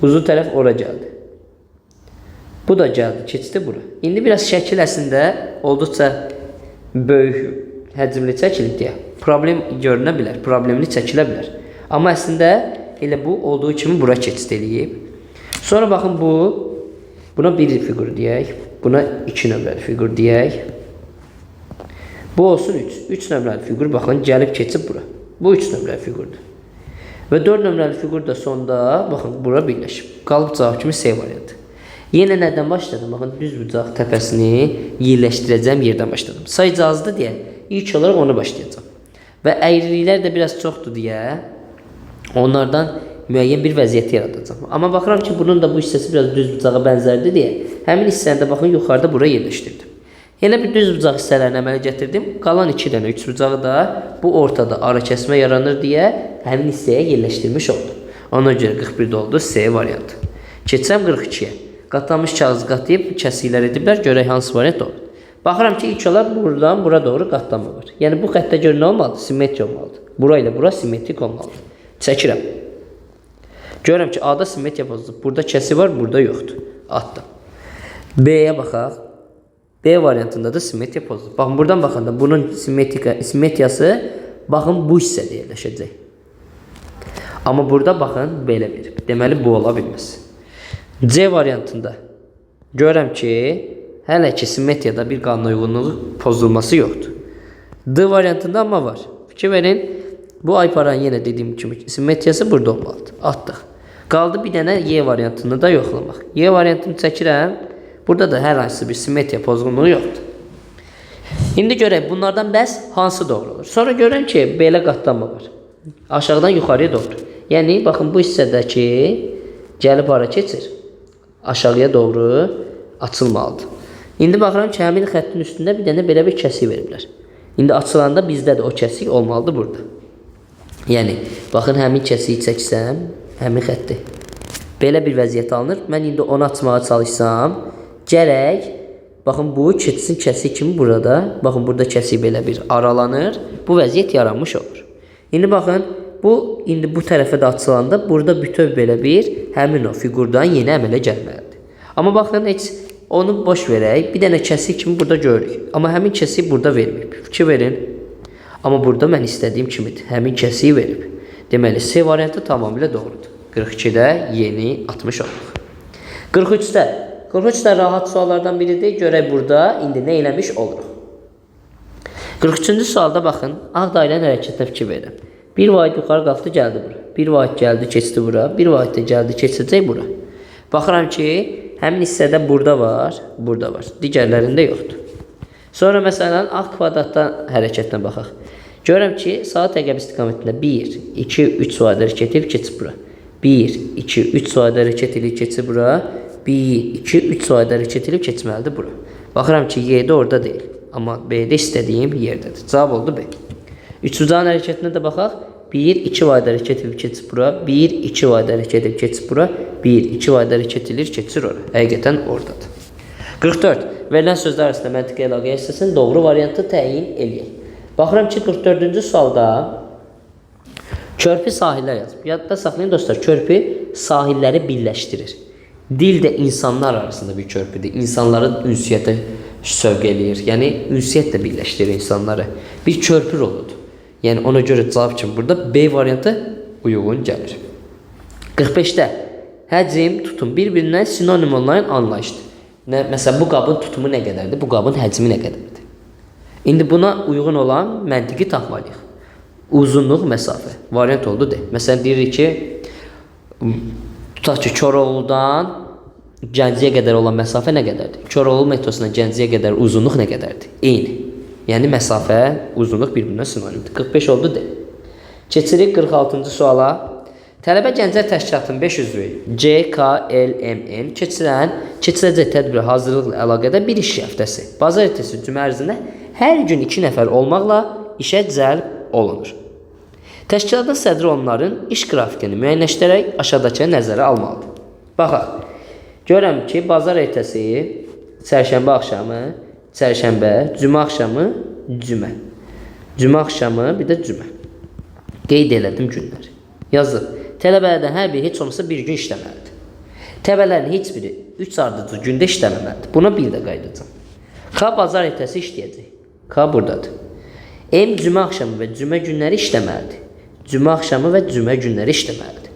Uzun tərəf ora gəldi. Bu da gəldi, keçdi bura. İndi biraz şəkil əslində olduqca böyük həcmli çəkilir deyə problem görünə bilər, problemli çəkilə bilər. Amma əslində elə bu olduğu kimi bura keçid eləyib. Sonra baxın buna bir fiqur deyək, buna 2 nömrəli fiqur deyək. Bu olsun 3. 3 nömrəli fiqur baxın gəlib keçib bura. Bu 3 nömrəli fiqurdur. Və 4 nömrəli fiqur da sonda baxın bura birləşib. Qalıb cavab kimi C variantı. Yenə nədən başladım? Baxın, düz bucaq təpəsini yerləşdirəcəm yerdən başladım. Sayıcı azdır deyə ilk olaraq onu başlayacağım. Və əyriliklər də biraz çoxdur deyə onlardan müəyyən bir vəziyyət yaradacağım. Amma baxıram ki, bunun da bu hissəsi biraz düz bucağa bənzərdir deyə həmin hissəni də baxın yuxarıda bura yerləşdirdim. Yenə bir düz bucaq hissələrini əmələ gətirdim. Qalan 2 dənə 3 bucağı da bu ortada ara kəsmə yaranır deyə həmin hissəyə yerləşdirmiş oldum. Ona görə 41-də oldu C variantı. Keçsəm 42-yə. Qatlanmış kağızı qatlayıb kəsiklər ediblər. Görək hansı variant olur. Baxıram ki, ilk olaraq buradan bura doğru qatlanma var. Yəni bu xəttə görə nə olmalıdır? Simmetriya olmalıdır. Bura ilə bura simmetrik olmalıdır. Çəkirəm. Görürəm ki, A-da simmetriya pozulub. Burada kəsi var, burada yoxdur. Atdım. B-yə baxaq. B variantında da simmetriya pozulub. Baxın, buradan baxanda bunun simmetriyası baxın bu hissədə yerləşəcək. Amma burada baxın belə verib. Deməli bu ola bilməz. C variantında görürəm ki, hələ ki simmetriyada bir qanuna uyğunluğu pozulması yoxdur. D variantında amma var. Fikir verin, bu ayparan yenə dediyim kimi simmetriyası burada olmalıdır. Atdıq. Qaldı bir dənə Y variantını da yoxlamaq. Y variantını çəkirəm. Burada da hər hansı bir simmetriya pozğunluğu yoxdur. İndi görək bunlardan bəs hansı doğru olur? Sonra görürəm ki, belə qatlanma var. Aşağıdan yuxarıya doğru. Yəni, baxın bu hissədəki gəlib hara keçir? Aşağıya doğru açılmalıdır. İndi baxıram ki, həmin xəttin üstündə bir dənə belə bir kəsik veriblər. İndi açılanda bizdə də o kəsik olmalıdır burada. Yəni, baxın həmin kəsiyi çəksəm, həmin xətti. Belə bir vəziyyət alınır. Mən indi onu açmağa çalışsam, gərək, baxın bu keçsin kəsik kimi burada. Baxın burada kəsik belə bir aralanır. Bu vəziyyət yaranmış olur. İndi baxın, indi bu tərəfə də açılanda burada bütöv belə bir həmin o fiqurdan yeni əmələ gəlməlidir. Amma baxın, heç onu boş verək. Bir dənə kəsik kimi burada görürük. Amma həmin kəsiyi burada verməyib. Fikir verin. Amma burada mən istədiyim kimidir. Həmin kəsiyi verib. Deməli, C variantı tamamilə doğrudur. 42-də yeni atmış olduq. 43-də rahat suallardan biridir. Görək burada indi nə eləmiş oluruq. 43-cü sualda baxın, ağ dairənin hərəkətinə fikir verin. Bir vahid yuxarı qalxdı, gəldi bura. Bir vahid gəldi, keçdi bura. Bir vahid də gəldi, keçəcək bura. Baxıram ki, həmin hissədə burada var, burada var. Digərlərində yoxdur. Sonra məsələn, ağ kvadratdan hərəkətinə baxaq. Görürəm ki, saat əqrəb istiqamətində 1, 2, 3 vahid hərəkət edib, keçib bura. 1, 2, 3 vahid hərəkət edib, keçib bura. 1, 2, 3 vahid hərəkət edib, keçməlidir bura. Baxıram ki, Y-də orada deyil. Amma B-də istədiyim yerdədir. Cavab oldu B. Üçüncü hərəkətinə də baxaq. 1, 2 vahid hərəkət edib, keçib bura. 1, 2 vahid hərəkət edib, keçib bura. 1, 2 vahid hərəkət edilir, keçir ora. Həqiqətən oradadır. 44. Verilən sözlər arasında məntiqi əlaqə hissəsinin doğru variantı təyin eləyək. Baxıram ki, 44-cü sualda körpü sahillər yazıb. Yadda saxlayın dostlar, körpü sahilləri birləşdirir. Dil də insanlar arasında bir körpüdür. İnsanların ünsiyyətə sövq eləyir. Yəni, ünsiyyət də birləşdirir insanları. Bir körpü roludur. Yəni, ona görə cavab kimi burada B variantı uyğun gəlir. 45-də həcm, tutum bir-birindən sinonim olmayan anlayışdır. Məsələn, bu qabın tutumu nə qədərdir? Bu qabın həcmi nə qədərdir? İndi buna uyğun olan məntiqi tapmalıyıq. Uzunluq, məsafə. Variant oldu de. Məsələn deyirik ki, tutaq ki, Koroğludan Gəncəyə qədər olan məsafə nə qədərdir? Koroğlu metrosundan Gəncəyə qədər uzunluq nə qədərdir? Eyni. Yəni məsafə, uzunluq bir-birindən sinonimdir. 45 oldu de. Keçirik 46-cı suala. Tələbə Gəncə Təşkilatının 5 üzvü CKLMN keçirəcək tədbirə hazırlıqla əlaqədar bir iş həftəsi. Bazar ertəsi cümə ərzində hər gün 2 nəfər olmaqla işə cəlb olunur. Təşkilatın sədri onların iş qrafikini müəyyənləşdirərək aşağıdakı nəzərə almalıdır. Baxaq. Görürəm ki, bazar ertəsi, çərşənbə axşamı, çərşənbə, cümə axşamı, cümə. Cümə axşamı, bir də cümə. Qeyd elədim günləri. Yazdım. Tələbələrdən hər biri heç olmasa bir gün işləməlidir. Tələbələrin heç biri 3 ardıcı gündə işləməməlidir. Buna bir də qaydacam. K bazar ertəsi işləyəcək. K buradadır. M cümə axşamı və cümə günləri işləməlidir. Cümə axşamı və cümə günləri işləməlidir.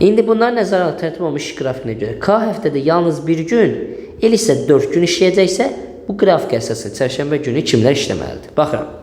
İndi bunlar nəzərə alıb tərtib olmuş iş qrafikinə görə K həftədə yalnız bir gün, el isə 4 gün işləyəcəksə, bu qrafik əsasında çərşənbə günü kimlər işləməlidir? Baxıram.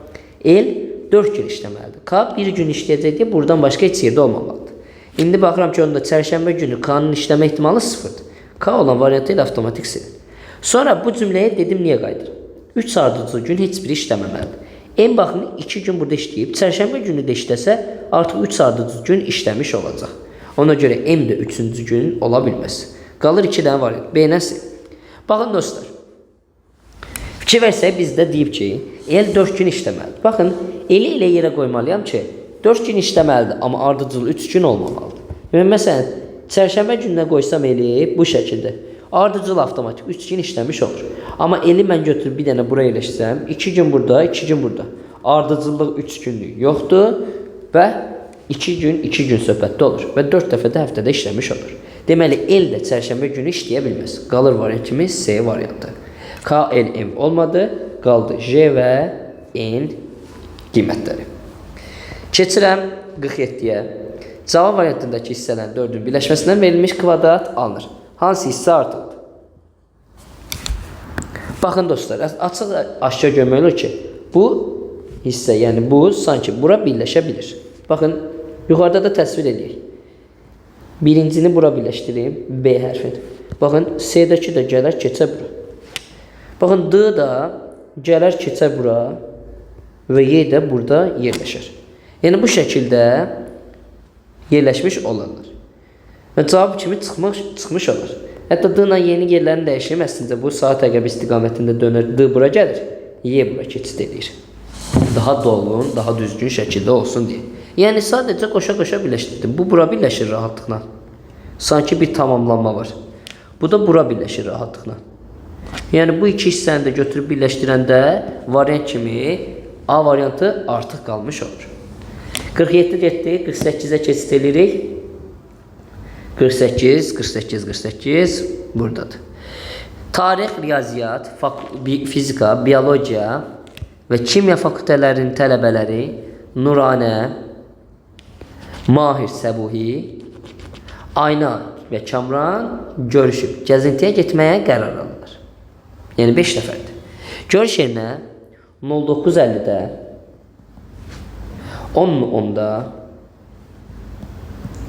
El 4 gün işləməlidir. K 1 gün işləyəcək deyə buradan başqa heç yerdə olmamalıdır. İndi baxıram ki, onda çərşənbə günü K'nın işləmə ehtimalı 0'dır. K olan variantı ilə avtomatik silir. Sonra bu cümləyə dedim niyə qayıdırım? 3 ardıcıl gün heç biri işləməməlidir. En baxın 2 gün burada işləyib, çərşənbə günü də işləsə, artıq 3 ardıcıl gün işləmiş olacaq. Ona görə M də 3-cü gün ola bilməz. Qalır 2 dənə variant. B nəsi? Baxın dostlar. Fikir versək bizdə deyib ki, el 4 gün işləməlidir. Baxın, eli elə yerə qoymalıyam ki, 4 gün işləməlidir, amma ardıcıl 3 gün olmamalıdır. Yəni, məsələn, çərşənbə gününə qoysam eli bu şəkildə. Ardıcıl avtomatik 3 gün işləmiş olur. Amma eli mən götürüb bir dənə buraya yerləşsəm, 2 gün burada, 2 gün burada. Ardıcıllıq 3 günlük yoxdur və 2 gün söhbətdə olur və 4 dəfə də həftədə işləmiş olur. Deməli, el də çərşənbə günü işləyə bilməz. Qalır variantimiz C variantı. K, L, M olmadı. Qaldı J və N qiymətləri. Keçirəm 47-yə. Cavab variantındakı hissələrin 4-ün birləşməsindən verilmiş kvadrat alınır. Hansı hissə artıqdır? Baxın dostlar, açıq aşağı görmək olur ki, bu hissə, yəni bu sanki bura birləşə bilir. Baxın, yuxarıda da təsvir edirik. Birincini bura birləşdireyim, B hərfini. Baxın, C-dəki də gələr keçə bura. Baxın, D da gələr keçə bura və Y də burada yerləşər. Yəni, bu şəkildə yerləşmiş olanlar. Və cavab kimi çıxmış olur. Hətta D ilə Y-nin yerlərini dəyişəyim, əslində bu saat əqəbi istiqamətində dönər, D bura gəlir, Y bura keçid edir. Daha dolğun, daha düzgün şəkildə olsun deyə. Yəni, sadəcə qoşa-qoşa birləşdirdim. Bu, bura birləşir rahatlıqla. Sanki bir tamamlanma var. Bu da bura birləşir rahatlıqla. Yəni, bu iki hissəni də götürüb birləşdirəndə variant kimi A variantı artıq qalmış olur. 47 getdi, 48-ə keçid edirik. 48 buradadır. Tarix, riyaziyyat, fizika, biologiya və kimya fakültələrinin tələbələri Nuranə, Mahir Səbuhi, Ayna və Kamran görüşüb gəzintiyə getməyə qərar alırlar. Yəni 5 nəfərdir. Görüş yerinə 09:50-də, 10:10-da,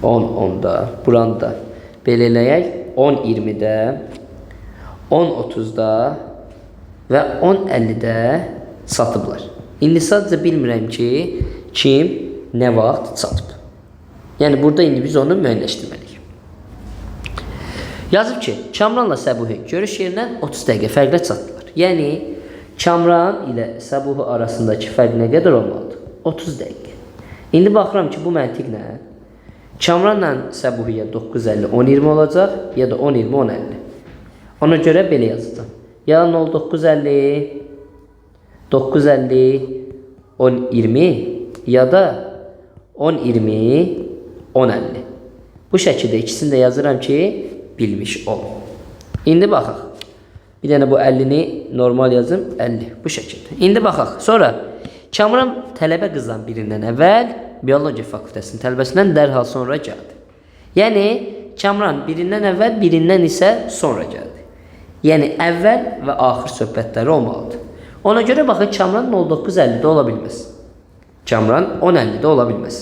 10:10-da, buranda belə eləyək, 10:20-də, 10:30-da və 10:50-də satıblar. İndi sadəcə bilmirəm ki, kim, nə vaxt satıb. Yəni, burada indi biz onu müəyyənləşdirməliyik. Yazıb ki, Kamranla Səbuhi görüş yerindən 30 dəqiqə fərqlə çatdılar. Yəni, Kamran ilə Səbuhi arasındakı fərq nə qədər olmalıdır? 30 dəqiqə. İndi baxıram ki, bu məntiqlə Kamranla Səbuhiyə 9:50, 10:20 olacaq, ya da 10:20, 10:50. Ona görə belə yazacağım. Ya 09:50, 9:50, 10:20 ya da 10:20, 10:50. Bu şəkildə ikisini də yazıram ki, bilmiş olun. İndi baxaq. Bir dənə bu 50-ni normal yazım, 50 bu şəkildə. İndi baxaq. Sonra Kamran tələbə qızdan birindən əvvəl biologiya fakültəsinin tələbəsindən dərhal sonra gəldi. Yəni Kamran birindən əvvəl, birindən isə sonra gəldi. Yəni əvvəl və axır söhbətləri olmalıdır. Ona görə baxın, Kamran 09:50-də ola bilməz. Kamran 10-50-də ola bilməz.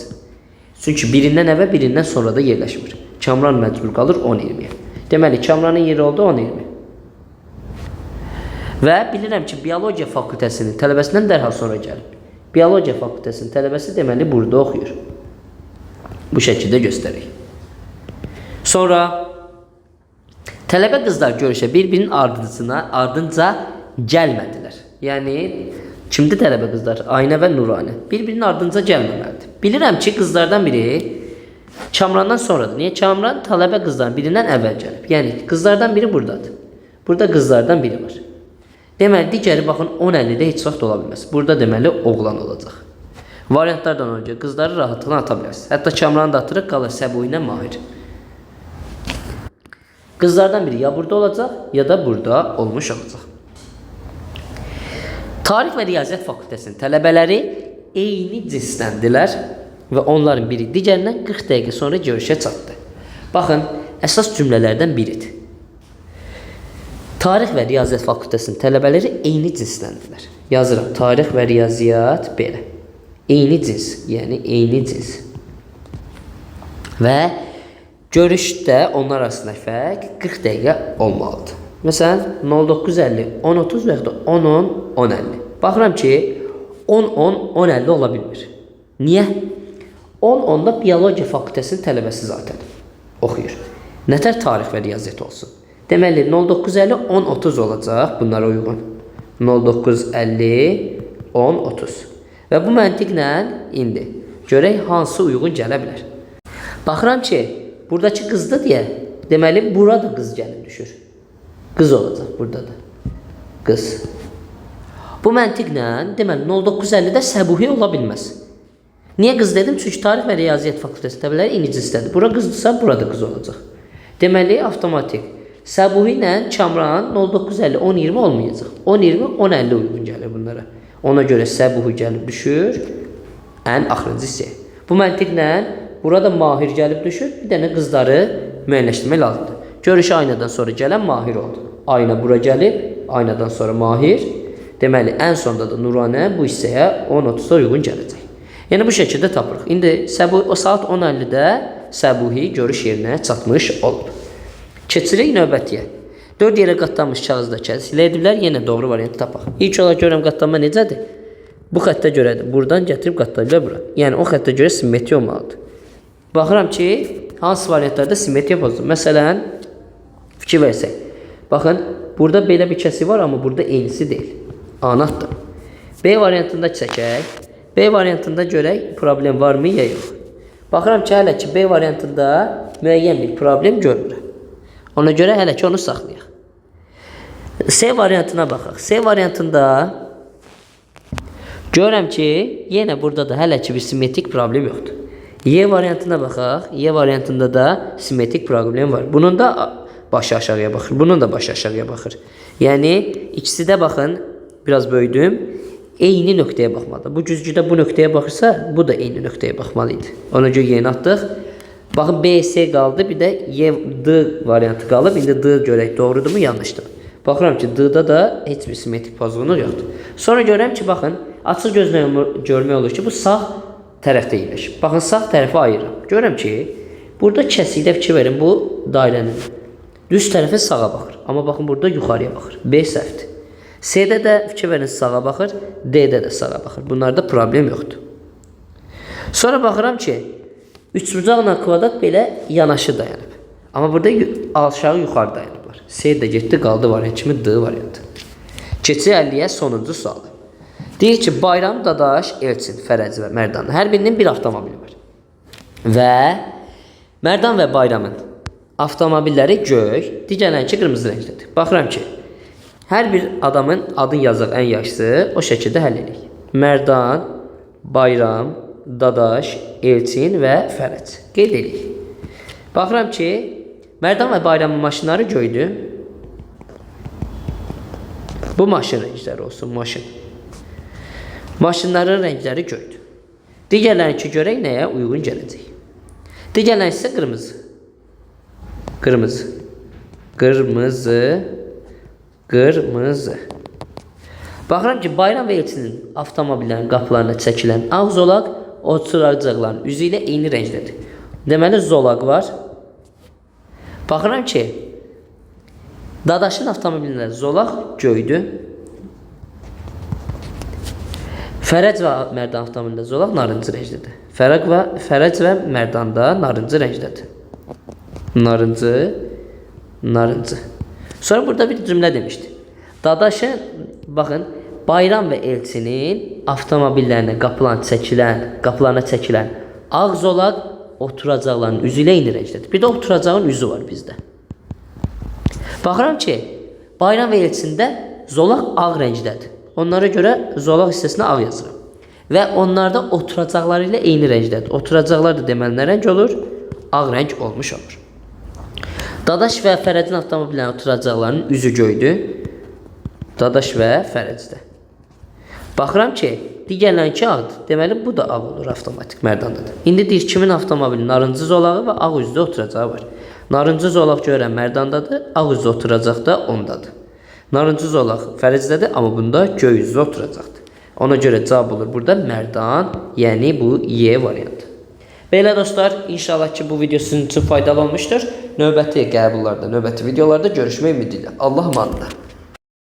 Çünki birindən əvvəl, birindən sonra da yerləşmir. Kamran məcbur qalır 10-20-yə. Deməli, Kamranın yeri oldu 10-20. Və bilirəm ki, biologiya fakültəsinin tələbəsindən dərhal sonra gəlib. Biologiya fakültəsinin tələbəsi deməli burada oxuyur. Bu şəkildə göstərək. Sonra tələbə qızlar görüşə bir-birinin ardınca gəlmədilər. Yəni, kimdir tələbə qızlar? Aynə və Nuranə. Bir-birinin ardınca gəlməməlidir. Bilirəm ki, qızlardan biri Kamrandan sonradır. Niyə? Kamran tələbə qızların birindən əvvəl gəlib. Yəni, qızlardan biri buradadır. Burada qızlardan biri var. Deməli, digəri baxın 10-50-də heç vaxt ola bilməz. Burada deməli oğlan olacaq. Variantlardan önce qızları rahatlıqla ata bilərsiniz. Hətta Kamranı da atırıq, qalır Səbu ilə Mahir. Qızlardan biri ya burada olacaq, ya da burada olmuş olacaq. Tarix və Riyaziyyat Fakültəsinin tələbələri eyni cinsləndilər və onların biri digərindən 40 dəqiqə sonra görüşə çatdı. Baxın, əsas cümlələrdən biridir. Tarix və Riyaziyyat Fakültəsinin tələbələri eyni cinsləndilər. Yazıram, tarix və riyaziyyat belə. Eyni cins, yəni eyni cins. Və görüşdə onlar arasında fərq 40 dəqiqə olmalıdır. Məsələn, 09:50, 10:30 və ya da 10:10, 10:50. Baxıram ki, 10:10, 10:50 ola bilmir. Niyə? 10:10-da Biologiya Fakültəsinin tələbəsi zaten oxuyur. Nətər tarix və riyaziyyat olsun? Deməli, 09:50, 10:30 olacaq bunlara uyğun. 09:50, 10:30. Və bu məntiqlə indi görək hansı uyğun gələ bilər. Baxıram ki, buradakı qızdır deyə, deməli, burada qız gəlib düşür. Qız olacaq burada da. Qız. Bu məntiqlə, deməli, 09:50-də Səbuhi ola bilməz. Niyə qız dedim? Çünki tarix və riyaziyyat fakültəsi tələbələri eyni cinsdədir. Bura qızdırsa, burada qız olacaq. Deməli, avtomatik. Səbuhi ilə Kamran 09:50, 10:20 olmayacaq. 10:20, 10:50 uyğun gəlir bunlara. Ona görə Səbuhi gəlib düşür ən axırıncı hissəyə. Bu məntiqlə burada Mahir gəlib düşür. Bir dənə qızları müəyyənləşdirmək lazımdır. Görüşə aynadan sonra gələn Mahir oldu. Ayna bura gəlib, aynadan sonra Mahir. Deməli, ən sonda da Nuranə bu hissəyə 10:30-da uyğun gələcək. Yəni bu şəkildə tapırıq. İndi Səbuhi o saat 10:50-də Səbuhi görüş yerinə çatmış olub. Keçirik növbətiyə. 4 yerə qatlanmış kağızda silə ediblər. Yenə doğru variantı tapaq. İlk olaraq görürəm qatlanma necədir? Bu xəttə görədir. Buradan gətirib qatlayıblar bura. Yəni o xəttə görə simmetri olmalıdır. Baxıram ki, hansı variantlarda simmetri pozulur. Məsələn, fikir versək. Baxın, burada belə bir kəsik var, amma burada eynisi deyil. Anaddır. B variantında çəkək. B variantında görək problem varmı ya yox. Baxıram ki, hələ ki B variantında müəyyən bir problem görmürəm. Ona görə hələ ki onu saxlayaq. C variantına baxaq. C variantında görürəm ki, yenə burada da hələ ki bir simmetrik problem yoxdur. Y variantına baxaq. Y variantında da simmetrik problem var. Bunun da başı aşağıya baxır. Bunun da başı aşağıya baxır. Yəni ikisi də baxın, biraz böyüdüm. Eyni nöqtəyə baxmalıdır. Bu güzgüdə bu nöqtəyə baxırsa, bu da eyni nöqtəyə baxmalıydı. Ona görə yeni atdıq. Baxın, B, C qaldı, bir də Y, D variantı qalıb. İndi D görək, doğrudur mu, yanlışdır. Baxıram ki, D-da da heç bir simmetrik pozğunluq yoxdur. Sonra görürəm ki, baxın, açıq gözlə görmək olur ki, bu sağ tərəfdə yerləşir. Baxın, sağ tərəfi ayırıram. Görürəm ki, burada kəsikdə fikir verin, bu dairənin düz tərəfi sağa baxır. Amma baxın, burada yuxarıya baxır. B səhvdir. C-də də fikir verin, sağa baxır, D-də də sağa baxır. Bunlarda problem yoxdur. Sonra baxıram ki, üçbucaqla kvadrat belə yanaşı dayanıb. Amma burada aşağı yuxarı dayanıblar. C də getdi, qaldı variant kimi D variantı. Keçir 50-yə sonuncu sualı. Deyir ki, Bayram, Dadaş, Elçin, Fərəc və Mərdanın hər birinin bir avtomobili var. Və Mərdan və Bayramın avtomobilləri göy, digərlərinki qırmızı rəngdədir. Baxıram ki, hər bir adamın adını yazaq ən yaşlısı, o şəkildə həll edirik. Mərdan, Bayram, Dadaş, Elçin və Fərəc. Qeyd edirik. Baxıram ki, Mərdan və Bayramın maşınları göydür. Bu maşın rəngləri olsun, maşın. Maşınların rəngləri göydür. Digərlərinki görək nəyə uyğun gələcək. Digərləri isə qırmızı. Qırmızı. Qırmızı. Qırmızı. Baxıram ki, Bayram və Elçinin avtomobillərin qapılarına çəkilən ağ zolaq oturacaqların üzü ilə eyni rəngdədir. Deməli, zolaq var. Baxıram ki, Dadaşın avtomobilində zolaq göydür. Fərəc və Mərdan avtomobilində zolaq narıncı rəngdədir. Fərəc və Mərdanda narıncı rəngdədir. Narıncı. Sonra burada bir cümlə demişdi. Dadaşın, baxın, Bayram və Elçinin avtomobillərinə qapılarına çəkilən ağ zolaq oturacaqların üzü ilə eyni rəngdədir. Bir də oturacağın üzü var bizdə. Baxıram ki, Bayram və Elçində zolaq ağ rəngdədir. Onlara görə zolaq hissəsinə ağ yazıram. Və onlarda oturacaqları ilə eyni rəngdədir. Oturacaqlar da deməli nə rəng olur? Ağ rəng olmuş olur. Dadaş və Fərəcin avtomobillərin oturacaqlarının üzü göydür. Dadaş və Fərəcdə. Baxıram ki, digərlərinki ağdır. Deməli, bu da ağ olur avtomatik Mərdandadır. İndi deyir, kimin avtomobili narıncı zolağı və ağ üzdə oturacağı var. Narıncı zolaq görən Mərdandadır, ağ üzdə oturacaq da ondadır. Narıncı zolaq Fərəcdədir, amma bunda göy üzdə oturacaqdır. Ona görə cavab olur burada Mərdan, yəni bu Y variantı. Belə dostlar, inşallah ki, bu video sizin üçün faydalı olmuşdur. Növbəti qəbullarda, növbəti videolarda görüşmək ümidi ilə. Allah amanında.